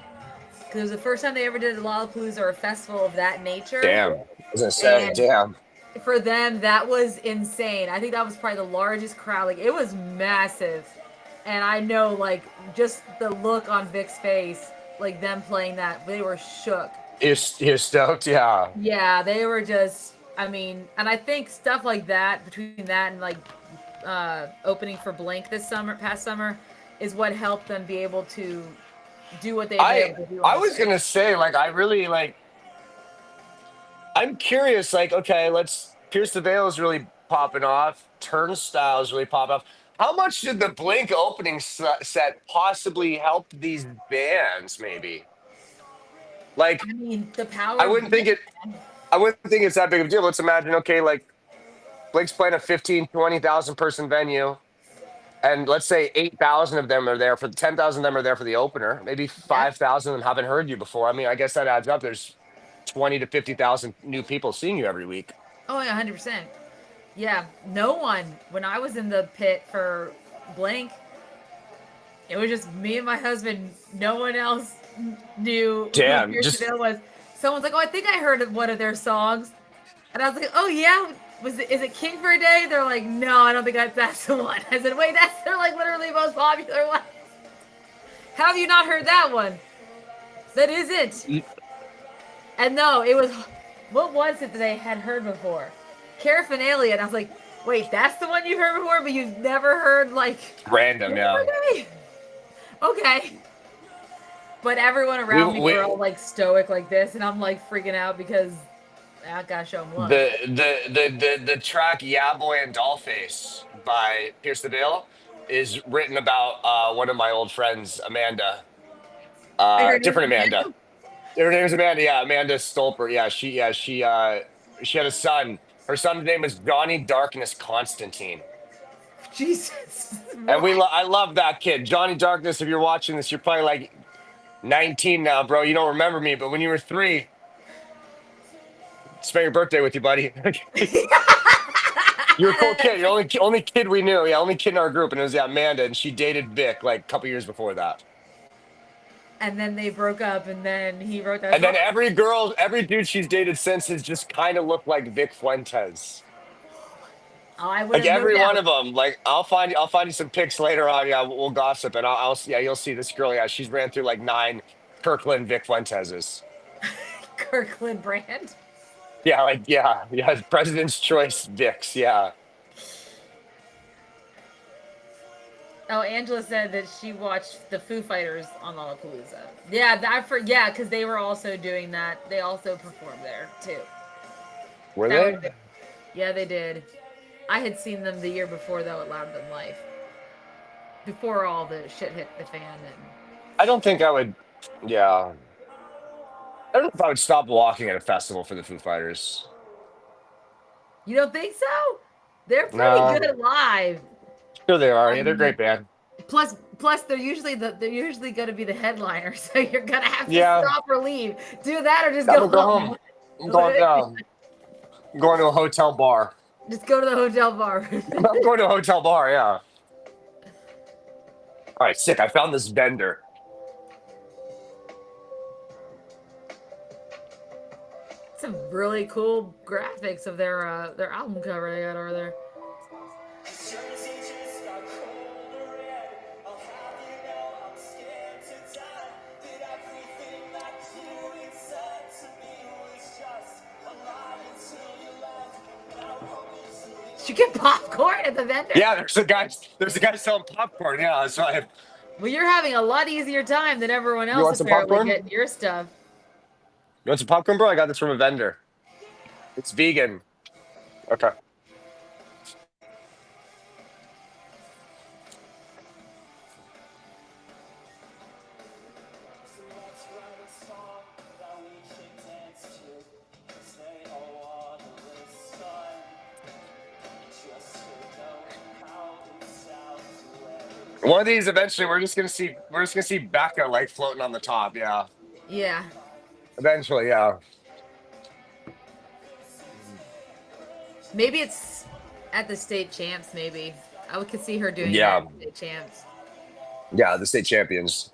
Because it was the first time they ever did a Lollapalooza or a festival of that nature. Damn. I was gonna say, And damn. for them, that was insane. I think that was probably the largest crowd. Like, it was massive. And I know, like, just the look on Vic's face, like, them playing that, they were shook. You're stoked, yeah. Yeah, they were just, I mean, and I think stuff like that, between that and, like, opening for Blink past summer, is what helped them be able to do what they were I able to do on I the was stage. gonna say, like, I really like. I'm curious, like, okay, let's. Pierce the Veil is really popping off. Turnstile is really popping off. How much did the Blink opening set possibly help these bands? Maybe. Like, I mean, the power I of wouldn't think Blink, it. I wouldn't think it's that big of a deal. Let's imagine, okay, like Blake's playing a 15, 20,000 person venue, and let's say 8,000 of them are there for 10,000 of them are there for the opener. Maybe yeah. 5,000 of them haven't heard you before. I mean, I guess that adds up. There's 20 to 50,000 new people seeing you every week. Oh, yeah, 100%. Yeah, no one, when I was in the pit for Blink, it was just me and my husband. No one else knew who Damn, Pierce the just Veil was. Someone's like, "Oh, I think I heard one of their songs," and I was like, "Oh yeah, is it King for a Day?" They're like, "No, I don't think that's the one." I said, "Wait, that's their like literally most popular one. How have you not heard that one? That is it." And no, it was what was it that they had heard before? Paraphernalia, and I was like, "Wait, that's the one you've heard before, but you've never heard like random, King for yeah. a Day?" Okay. But everyone We, around me we were all like stoic like this, and I'm like freaking out because I gotta show them love. the track "Yeah Boy and Dollface" by Pierce the Veil is written about one of my old friends, Amanda. I heard it was Different Amanda. Amanda. Her name's Amanda. Yeah, Amanda Stolper. She had a son. Her son's name is Johnny Darkness Constantine. Jesus. And What? I love that kid. Johnny Darkness, if you're watching this, you're probably like 19 now, bro. You don't remember me, but when you were 3, spent your birthday with you, buddy. You're a cool kid. You're only kid we knew. Yeah, only kid in our group, and it was Amanda, and she dated Vic like a couple years before that. And then they broke up, and then he wrote that And then song. every dude she's dated since has just kind of looked like Vic Fuentes. Oh, I would Like have no every one doubt. of them. Like I'll find you some pics later on. Yeah, we'll gossip, and yeah, you'll see this girl. Yeah, she's ran through like 9 Kirkland Vic Fuenteses. Kirkland Brand. Yeah, like yeah, President's Choice Vicks. Yeah. Oh, Angela said that she watched the Foo Fighters on Lollapalooza. Yeah, yeah, because they were also doing that. They also performed there too. Were That they? was, yeah, they did. I had seen them the year before though at Louder Than Life. Before all the shit hit the fan, and I don't think I would. Yeah, I don't know if I would stop walking at a festival for the Foo Fighters. you don't think so? They're pretty No, good live. sure they are. I Yeah, they're a mean, great band. plus they're usually going to be the headliner, so you're gonna have to Yeah, stop or leave. Do that or just I'm go gonna go home. home. I'm going down. I'm going to a hotel bar. Just go to the hotel bar. I'm going to a hotel bar. Yeah. All right, sick. I found this vendor. Some really cool graphics of their album cover they got over there. Did you get popcorn at the vendor? Yeah, there's a guy. There's a guy selling popcorn. Yeah, that's right. Well, you're having a lot easier time than everyone You want else some apparently popcorn? getting your stuff. You want some popcorn, bro? I got this from a vendor. It's vegan. Okay. One of these eventually, we're just gonna see Becca like floating on the top. Yeah. Yeah. Eventually, yeah. Maybe it's at the state champs, maybe. I could see her doing Yeah. that at the state champs. Yeah, the state champions.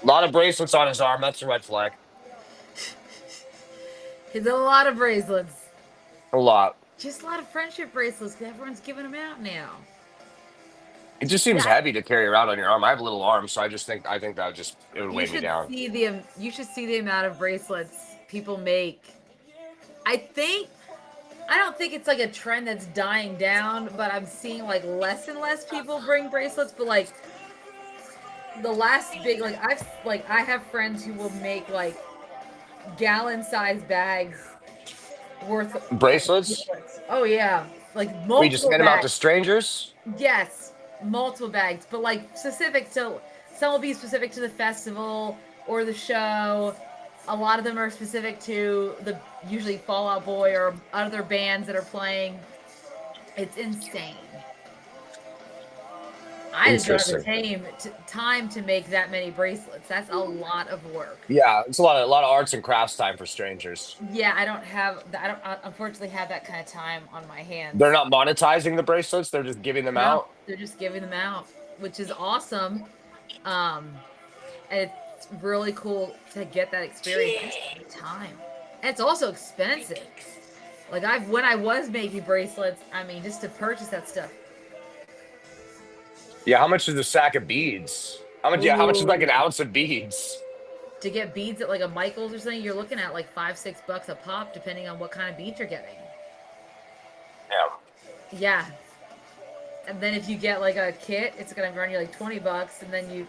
A lot of bracelets on his arm. That's a red flag. He's a lot of bracelets. A lot. Just a lot of friendship bracelets because everyone's giving them out now. It just seems Yeah. heavy to carry around on your arm. I have a little arm, so I think that it would You weigh me should down. see the amount of bracelets people make. I don't think it's like a trend that's dying down, but I'm seeing like less and less people bring bracelets. But like the last big, I have friends who will make like gallon-sized bags worth of Bracelets? Oh yeah, like multiple. We just hand them out to bags. strangers. Yes, multiple bags, but like specific to some will be specific to the festival or the show. A lot of them are specific to the usually Fall Out Boy or other bands that are playing. It's insane. I just don't have the time to make that many bracelets. That's a lot of work. Yeah, it's a lot of arts and crafts time for strangers. Yeah, I don't unfortunately have that kind of time on my hands. They're not monetizing the bracelets; they're just giving them out. They're just giving them out, which is awesome. And it's really cool to get that experience at the time. And it's also expensive. Like when I was making bracelets, I mean, just to purchase that stuff. Yeah, how much is a sack of beads? How much? Yeah, how much is like an ounce of beads? To get beads at like a Michael's or something, you're looking at like $5-6 a pop, depending on what kind of beads you're getting. Yeah. Yeah. And then if you get like a kit, it's gonna run you like $20, and then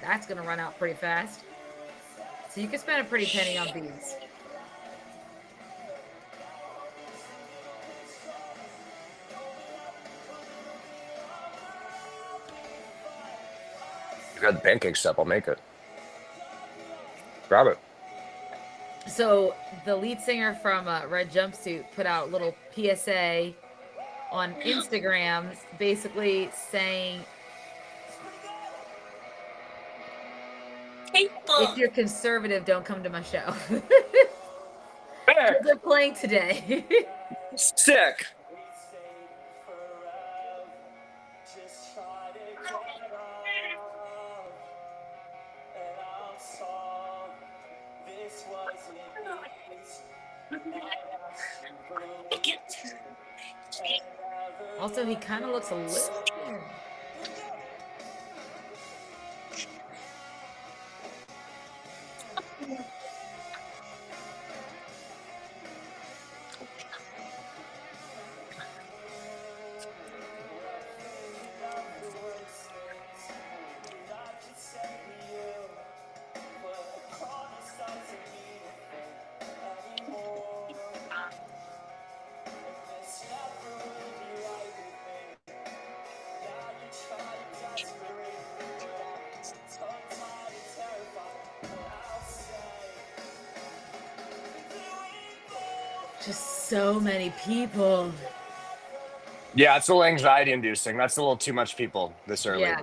that's gonna run out pretty fast. So you can spend a pretty penny on beads. You got the pancake stuff. I'll make it. Grab it. So the lead singer from Red Jumpsuit put out a little PSA on Instagram, basically saying, if you're conservative, don't come to my show. They're playing today. Sick. Also, he kind of looks a little. Just so many people. Yeah, it's a little anxiety inducing. That's a little too much people this early. Yeah.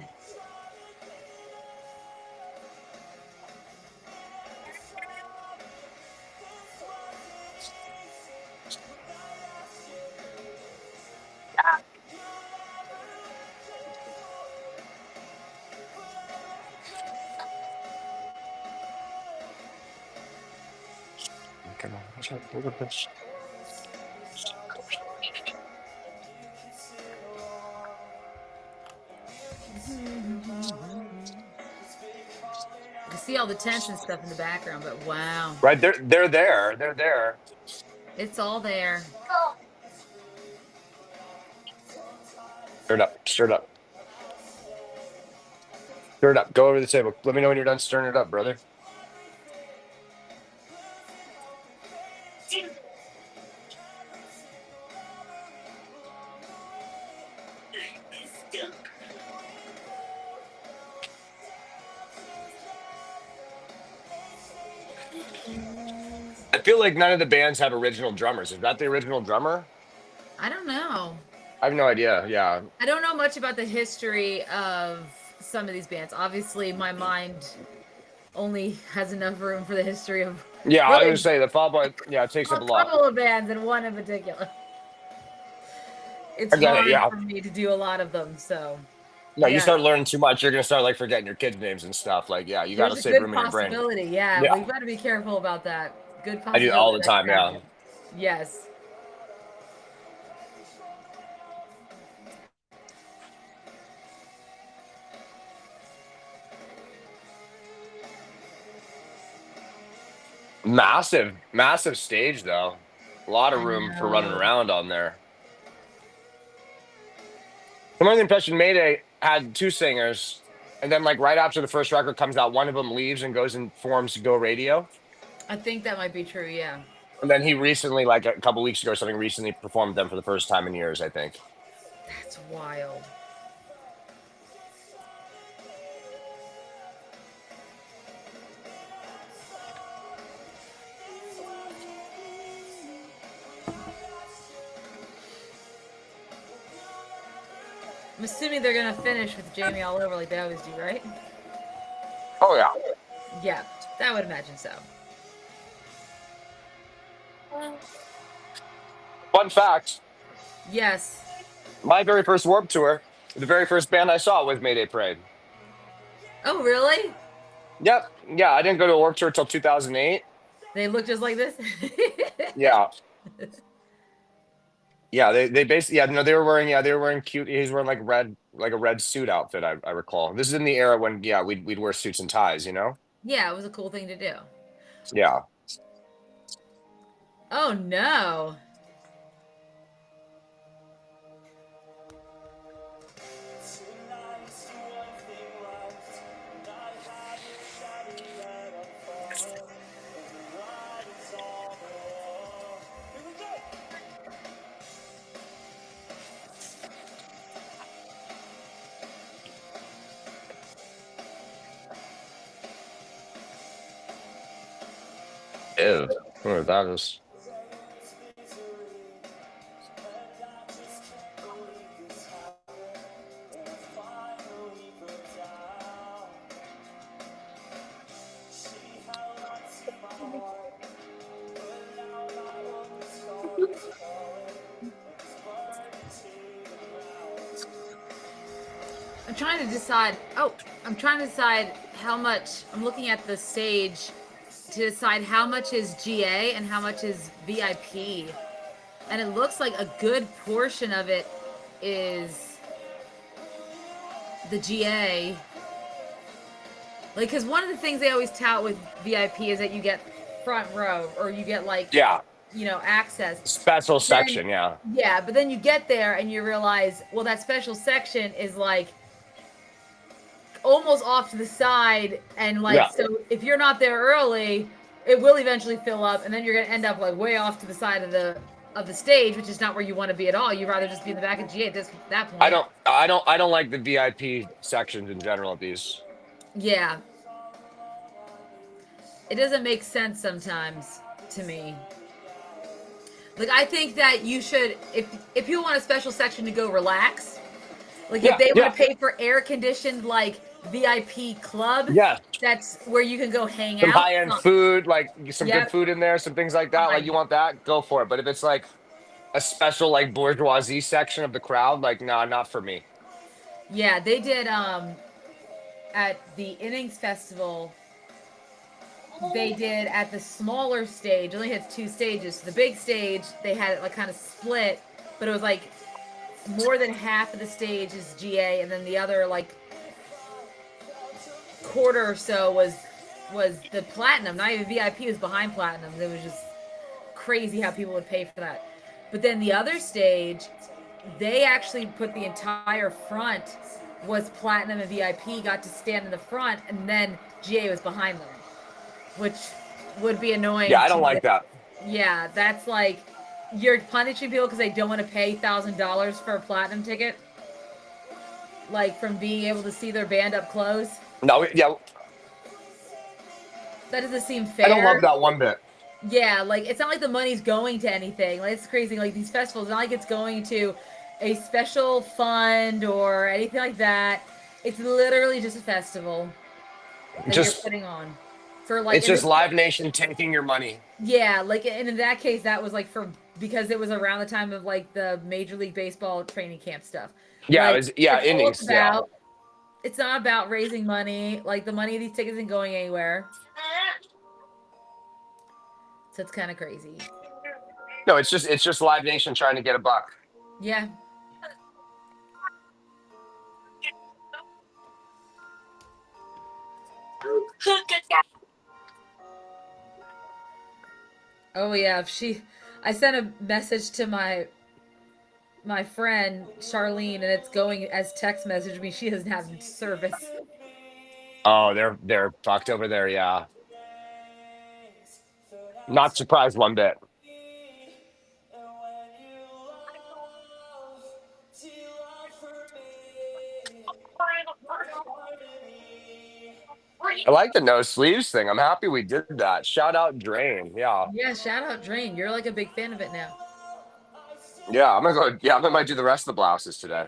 I see all the tents and stuff in the background, but wow, Right, they're there. They're there. it's all there. Stir it up. Stir it up. Stir it up. Go over to the table. Let me know when you're done stirring it up, brother. I feel like none of the bands have original drummers. Is that the original drummer? I don't know. I have no idea. Yeah. I don't know much about the history of some of these bands. Obviously, my mind only has enough room for the history of Yeah, I was really gonna say the Fall Boy, yeah, it takes up a a lot. couple of bands and one in particular. It's I get it, hard yeah. for me to do a lot of them, so No, you yeah. start learning too much, you're gonna start like forgetting your kids' names and stuff. Like, yeah, you gotta There's a save good room in your brain. possibility. Yeah, Yeah. we've got to be careful about that. Good I possibility. do all the that time, could yeah. happen. Yes. Massive stage though. A lot of I room for running know. around on there. I'm under the impression Mayday had two singers, and then like right after the first record comes out, one of them leaves and goes and forms Go Radio. I think that might be true. Yeah. And then he recently, like a couple weeks ago or something, recently performed them for the first time in years, I think. That's wild. I'm assuming they're gonna finish with Jamie all over like they always do, right? Oh yeah. Yeah, I would imagine so. Fun fact, Yes. my very first Warped Tour, the very first band I saw was Mayday Parade. Oh, really? Yep. Yeah, I didn't go to a Warped Tour till 2008. They look just like this? Yeah. Yeah, they basically, yeah, no, they were wearing cute, he's wearing like a red suit outfit, I recall. This is in the era when, yeah, we'd wear suits and ties, you know? Yeah, it was a cool thing to do. Yeah. Oh, no. Ew. I wonder what that is. I'm trying to decide. Oh, I'm trying to decide how much. I'm looking at the stage to decide how much is GA and how much is VIP. And it looks like a good portion of it is the GA. Like, because one of the things they always tout with VIP is that you get front row or you get, like, Yeah. you know, access. Special section, yeah. Yeah, but then you get there and you realize, well, that special section is like almost off to the side, and like, Yeah. so if you're not there early, it will eventually fill up, and then you're gonna end up like way off to the side of the stage, which is not where you want to be at all. You'd rather just be in the back of GA at that point. I don't like the VIP sections in general of these. Yeah. It doesn't make sense sometimes to me. Like I think that you should, if you want a special section to go relax, like Yeah, if they yeah. want to pay for air conditioned like VIP club, Yeah, that's where you can go hang some out. high end food, like some good Yep. food in there, some things like that. Like Fine. you want that, go for it. But if it's like a special like bourgeoisie section of the crowd, like nah, not for me. Yeah, they did at the Innings Festival. They did at the smaller stage. It only had 2 stages. The big stage they had it like kind of split, but it was like more than half of the stage is GA, and then the other like quarter or so was the platinum. Not even VIP, was behind platinum. It was just crazy how people would pay for that. But then the other stage, they actually put the entire front was platinum and VIP, got to stand in the front, and then GA was behind them, which would be annoying. Yeah, I don't like that. Yeah, that's like you're punishing people because they don't want to pay $1,000 for a platinum ticket, like from being able to see their band up close. No, yeah, That doesn't seem fair. I don't love that one bit. Yeah, like it's not like the money's going to anything. Like it's crazy. Like these festivals, it's not like it's going to a special fund or anything like that. It's literally just a festival that you're putting on for like. It's just Live Nation taking your money. Yeah, like and in that case, that was like for because it was around the time of like the Major League Baseball training camp stuff. Yeah, Like, it was, yeah, it's all innings. Yeah. about- It's not about raising money. Like the money of these tickets isn't going anywhere. So it's kind of crazy. No, it's just Live Nation trying to get a buck. Yeah. Oh yeah, I sent a message to my friend Charlene, and it's going as text message. I mean, she doesn't have service. Oh, they're fucked over there. Yeah, not surprised one bit. I like the no sleeves thing. I'm happy we did that. Shout out Drain. Yeah. Yeah, shout out Drain. You're like a big fan of it now. Yeah, I'm gonna go. Yeah, I might do the rest of the blouses today.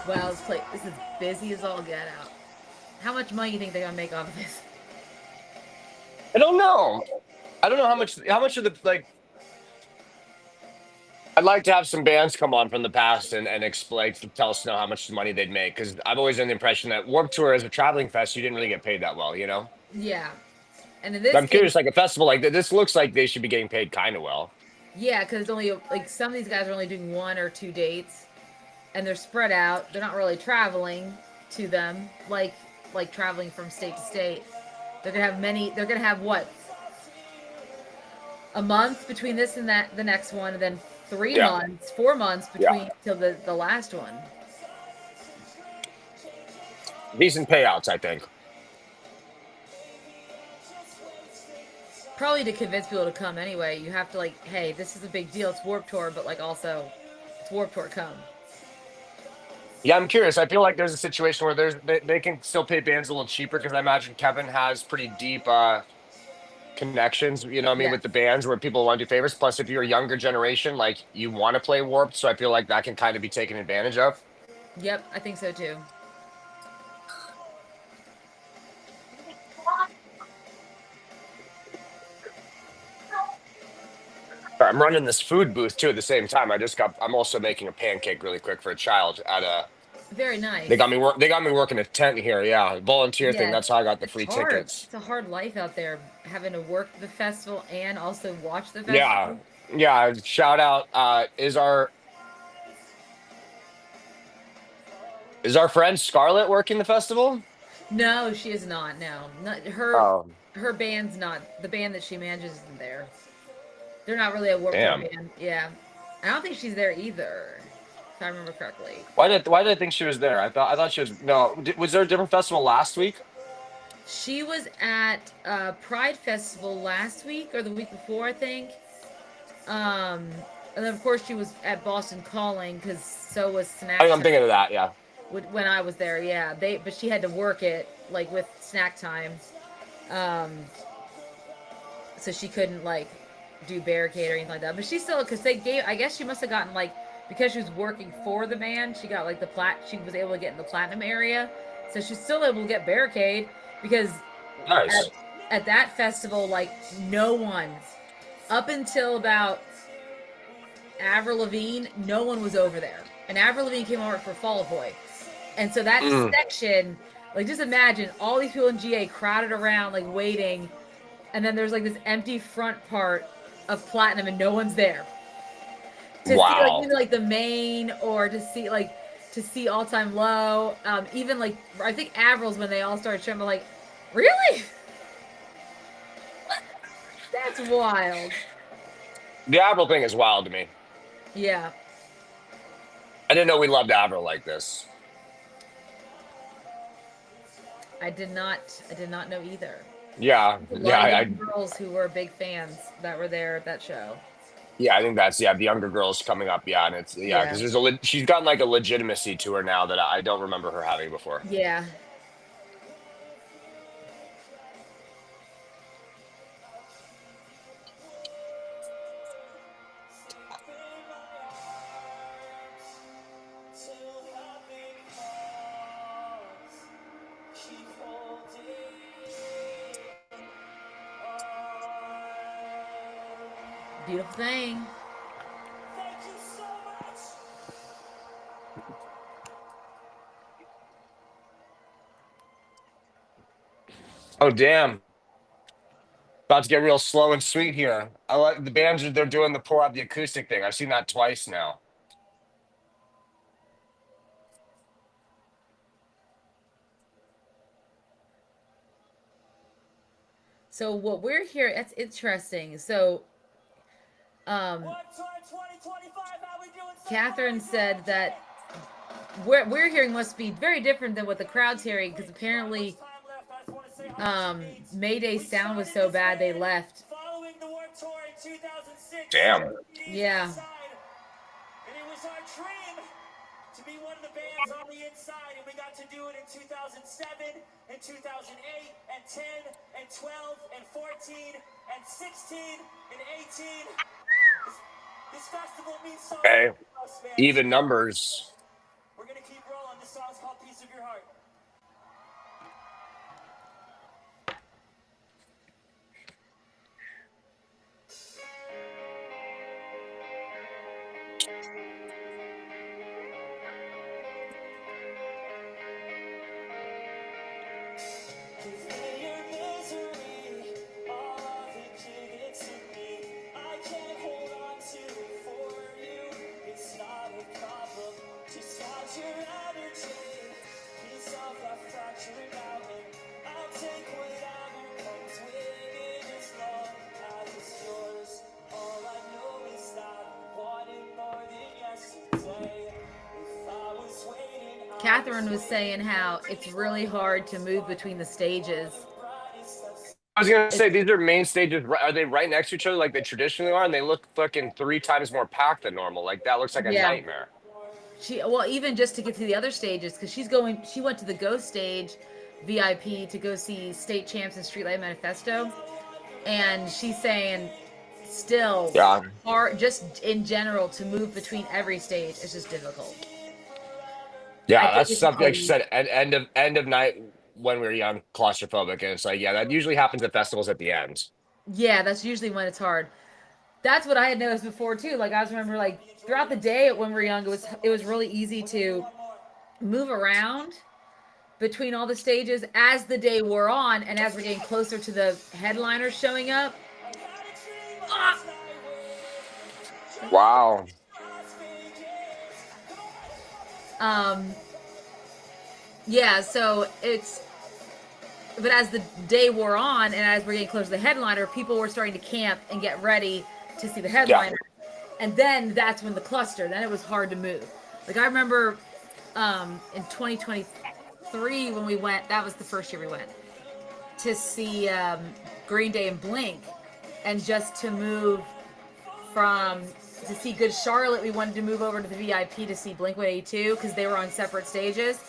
Wow, this is busy as all get out. How much money do you think they're gonna make off of this? I don't know. I don't know how much of the like. I'd like to have some bands come on from the past and explain to tell us how much money they'd make, because I've always had the impression that Warped Tour as a traveling fest, you didn't really get paid that well, you know. Yeah, and in this, But I'm curious, like a festival like this looks like they should be getting paid kind of well. yeah, because it's only like some of these guys are only doing 1 or 2 dates, and they're spread out. They're not really traveling to them like traveling from state to state. They're gonna have many. They're gonna have what? A month between this and that, the next one, and then 3 Yeah. months, 4 months between till the last one. Decent payouts, I think. Probably to convince people to come anyway. You have to like, hey, this is a big deal. It's Warped Tour, but like also, it's Warped Tour. Come. Yeah, I'm curious. I feel like there's a situation where they can still pay bands a little cheaper, because I imagine Kevin has pretty deep connections, you know what I mean, Yeah. with the bands where people want to do favors. Plus, if you're a younger generation, like you want to play Warped, so I feel like that can kind of be taken advantage of. Yep, I think so too. I'm running this food booth too at the same time. I'm also making a pancake really quick for a child at a. Very nice. They got me working a tent here. Yeah, volunteer thing. Yeah, That's how I got the it's free hard. tickets. It's a hard life out there, having to work the festival and also watch the festival. Yeah, yeah. Shout out. Is our friend Scarlett working the festival? No, she is not. No, not her. Oh, Her band's not the band that she manages isn't there. They're not really a Warped Tour damn. band. Yeah, I don't think she's there either. if I remember correctly. Why did I think she was there? I thought she was. No, was there a different festival last week? She was at Pride Festival last week or the week before, I think. And then of course she was at Boston Calling because so was Snack I'm Time thinking of that. Yeah. when I was there. Yeah, but she had to work it like with Snack Time, so she couldn't like do Barricade or anything like that. But she still, because they gave, I guess she must have gotten like, because she was working for the band, she got like she was able to get in the platinum area, so she's still able to get Barricade because Nice. at that festival, like no one up until about Avril Lavigne, no one was over there, and Avril Lavigne came over for Fall Out Boy, and so that section, like just imagine all these people in GA crowded around like waiting, and then there's like this empty front part of platinum and no one's there to see like either like the main or to see All Time Low. Even like I think Avril's when they all started showing, like, really? That's wild. The Avril thing is wild to me. Yeah. I didn't know we loved Avril like this. I did not know either. Yeah, A lot yeah, of girls who were big fans that were there at that show. yeah. I think that's the younger girls coming up. Yeah, and it's because she's gotten like a legitimacy to her now that I don't remember her having before. Yeah. Beautiful thing. Thank you so much. Oh damn! About to get real slow and sweet here. I like the bands they're doing the pull out the acoustic thing. I've seen that twice now. So what we're hearing, that's interesting. So One tour 2025, how we doing so Catherine far? said that what we're hearing must be very different than what the crowd's hearing, because apparently Mayday sound was so bad they left. Following the Warped Tour in 2006. Damn. Yeah. And it was our dream to be one of the bands on the inside, and we got to do it in 2007, and 2008, and 10, and 12, and 14, and 16, and 18. This festival means so much Okay, to us, man. even numbers. We're gonna keep rolling. This song's called Piece of Your Heart. Give me your misery, all of it, give it to me. I can't hold on to it for you. It's not a problem. Just watch your energy. Piece of that fractured mountain. I'll take whatever comes with it as long as it's yours. All I know is that I want it more than yesterday. If I was waiting, Catherine was saying how it's really hard to move between the stages. I was gonna say these are main stages. Are they right next to each other like they traditionally are? And they look fucking 3 times more packed than normal. Like that looks like a Yeah. nightmare. Even just to get to the other stages, because she went to the Ghost stage VIP to go see State Champs and Streetlight Manifesto, and she's saying still Yeah. just in general to move between every stage is just difficult. I Yeah, think that's it's something like you probably- said. End of night when we were young, claustrophobic, and it's like that usually happens at festivals at the end. Yeah, that's usually when it's hard. That's what I had noticed before too. Like I remember like throughout the day when we were young, it was really easy to move around between all the stages as the day wore on, and as we're getting closer to the headliners showing up. Wow. Yeah, so but as the day wore on and as we're getting closer to the headliner, people were starting to camp and get ready to see the headliner. And then that's when the cluster, then it was hard to move. Like I remember in 2023 when we went, that was the first year we went to see Green Day and Blink, and just to move to see Good Charlotte, we wanted to move over to the VIP to see Blink 182 because they were on separate stages.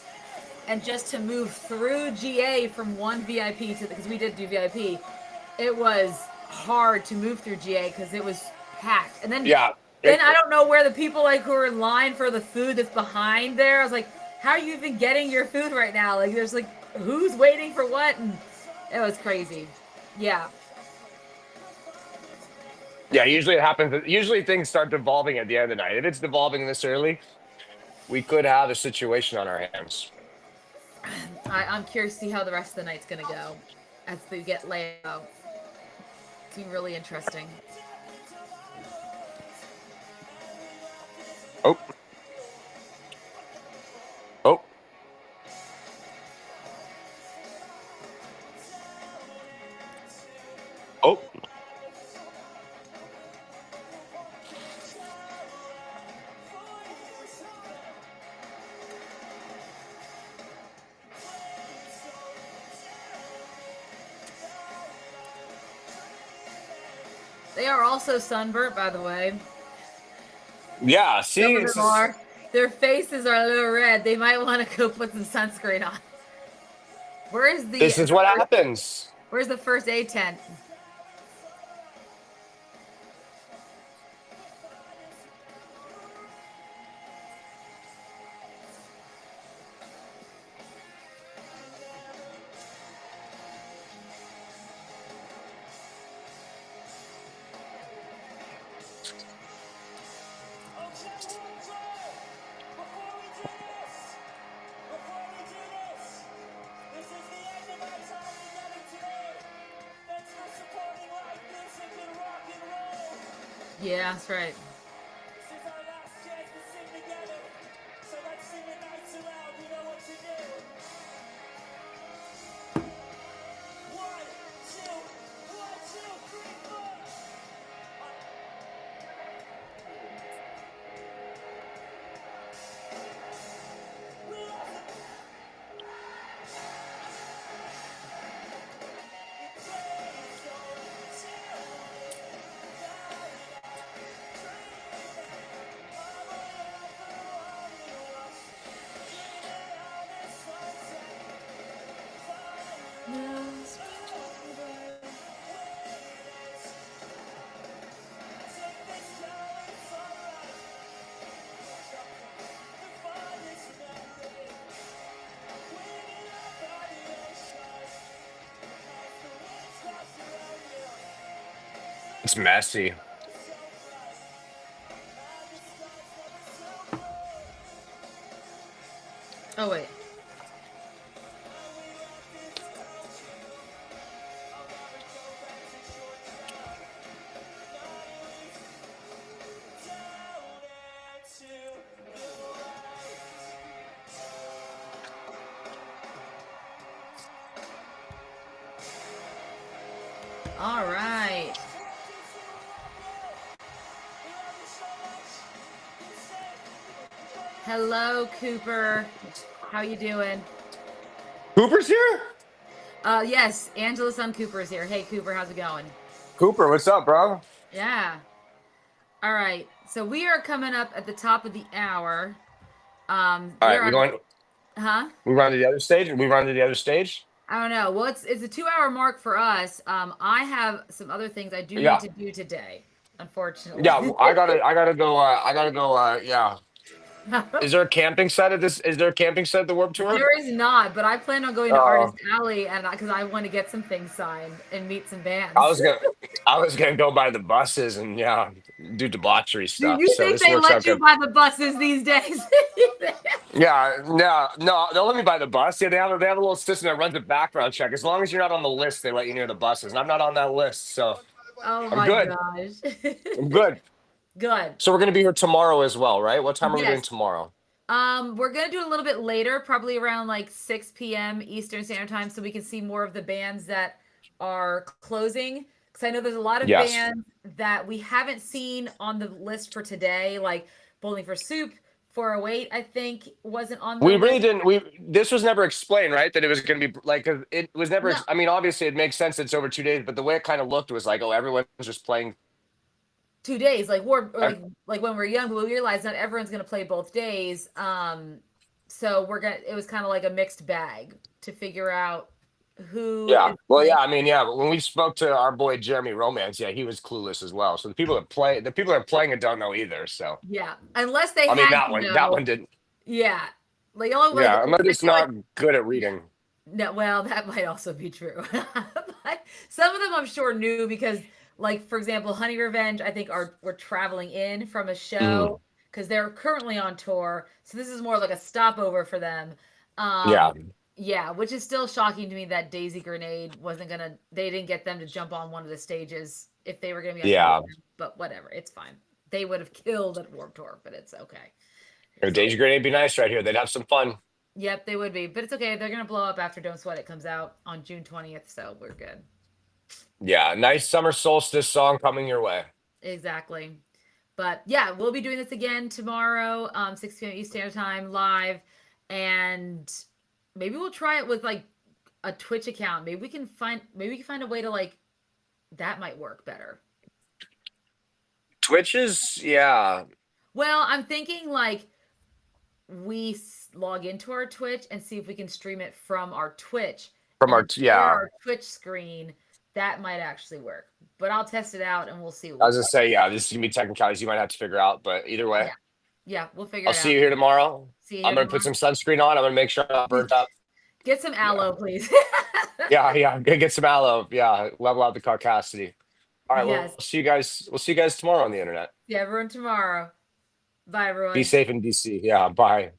And just to move through GA from one VIP to, because we did do VIP, it was hard to move through GA because it was packed. And then then I don't know where the people like who are in line for the food that's behind there. I was like, how are you even getting your food right now? Like there's like who's waiting for what, and it was crazy. Yeah. Yeah, usually it happens. Usually things start devolving at the end of the night. If it's devolving this early, we could have a situation on our hands. I'm curious to see how the rest of the night's gonna go as they get laid out. It's gonna be really interesting. Oh. Oh. Oh. They are also sunburnt, by the way. Yeah, Some see, of them are. Their faces are a little red. They might want to go put some sunscreen on. Where's the? this is what happens. Where's the first aid tent? Yeah, that's right. This is our last chance to sing together. So let's sing the nights around. You know what to do. 1, 2, 1, 2, 3, 4. We love it. It's messy. Oh wait. All right. Hello, Cooper. How you doing? Cooper's here? Yes, Angela's son Cooper is here. Hey, Cooper, how's it going? Cooper, what's up, bro? Yeah. All right. So we are coming up at the top of the hour. All right, we going. Huh? We run to the other stage. We run to the other stage. I don't know. Well, it's a 2-hour mark for us. I have some other things I do need to do today, unfortunately. Yeah, I gotta go. Yeah. Is there a camping set at this? Is there a camping set at the Warped Tour? There is not, but I plan on going to Artist Alley and because I want to get some things signed and meet some bands. I was gonna go by the buses and do debauchery stuff. Do you think they let you buy the buses these days? Yeah, no, they'll let me buy the bus. Yeah, they have a little system that runs a background check. As long as you're not on the list, they let you near the buses. And I'm not on that list, so oh I'm my good. gosh. I'm good. Good. So we're gonna be here tomorrow as well, right? What time are we doing Yes. tomorrow? We're gonna do it a little bit later, probably around like 6 p.m. Eastern Standard Time, so we can see more of the bands that are closing. Because I know there's a lot of Yes. bands that we haven't seen on the list for today, like Bowling for Soup, 408, I think, wasn't on the We really list. didn't. This was never explained, right? That it was going to be like 'cause it was never. No. I mean, obviously, it makes sense. It's over 2 days, but the way it kind of looked was like, oh, everyone's just playing. 2 days, like like when we're young, but we realized not everyone's gonna play both days. So it was kind of like a mixed bag to figure out who. Yeah. is Well, playing. yeah. I mean, yeah. But when we spoke to our boy Jeremy Romance, yeah, he was clueless as well. So the people that are playing it don't know either. So Yeah, unless they I mean, had that to one, know. didn't. Yeah, like only Yeah, like I'm I just feel like not good at reading. no, well, that might also be true. But some of them I'm sure knew because, like, for example, Honey Revenge, I think were traveling in from a show because they're currently on tour. So this is more like a stopover for them. Yeah. Yeah, which is still shocking to me that Daisy Grenade they didn't get them to jump on one of the stages if they were gonna be on tour Yeah. with them. But whatever, it's fine. They would have killed at Warped Tour, but it's okay. Or Daisy Grenade be nice right here. They'd have some fun. Yep, they would be, but it's okay. They're gonna blow up after Don't Sweat It comes out on June 20th, so we're good. Yeah, nice summer solstice song coming your way. Exactly. But yeah, we'll be doing this again tomorrow, 6 p.m. Eastern Standard Time live, and maybe we'll try it with like a Twitch account. Maybe we can find a way to like that might work better. Twitch is, yeah. Well, I'm thinking like we log into our Twitch and see if we can stream it from our Twitch. From and our, yeah. our Twitch screen. That might actually work, but I'll test it out and we'll see. I was gonna say, yeah, this is gonna be technicalities you might have to figure out, but either way, Yeah, we'll figure I'll it out. see you here tomorrow. See you I'm gonna put some sunscreen on. I'm gonna make sure I'm not burnt up. Get some aloe, please. Yeah, get some aloe. Yeah, level out the caucasity. All right, Yes. we'll see you guys. We'll see you guys tomorrow on the internet. See everyone tomorrow. Bye, everyone. Be safe in DC. Yeah, bye.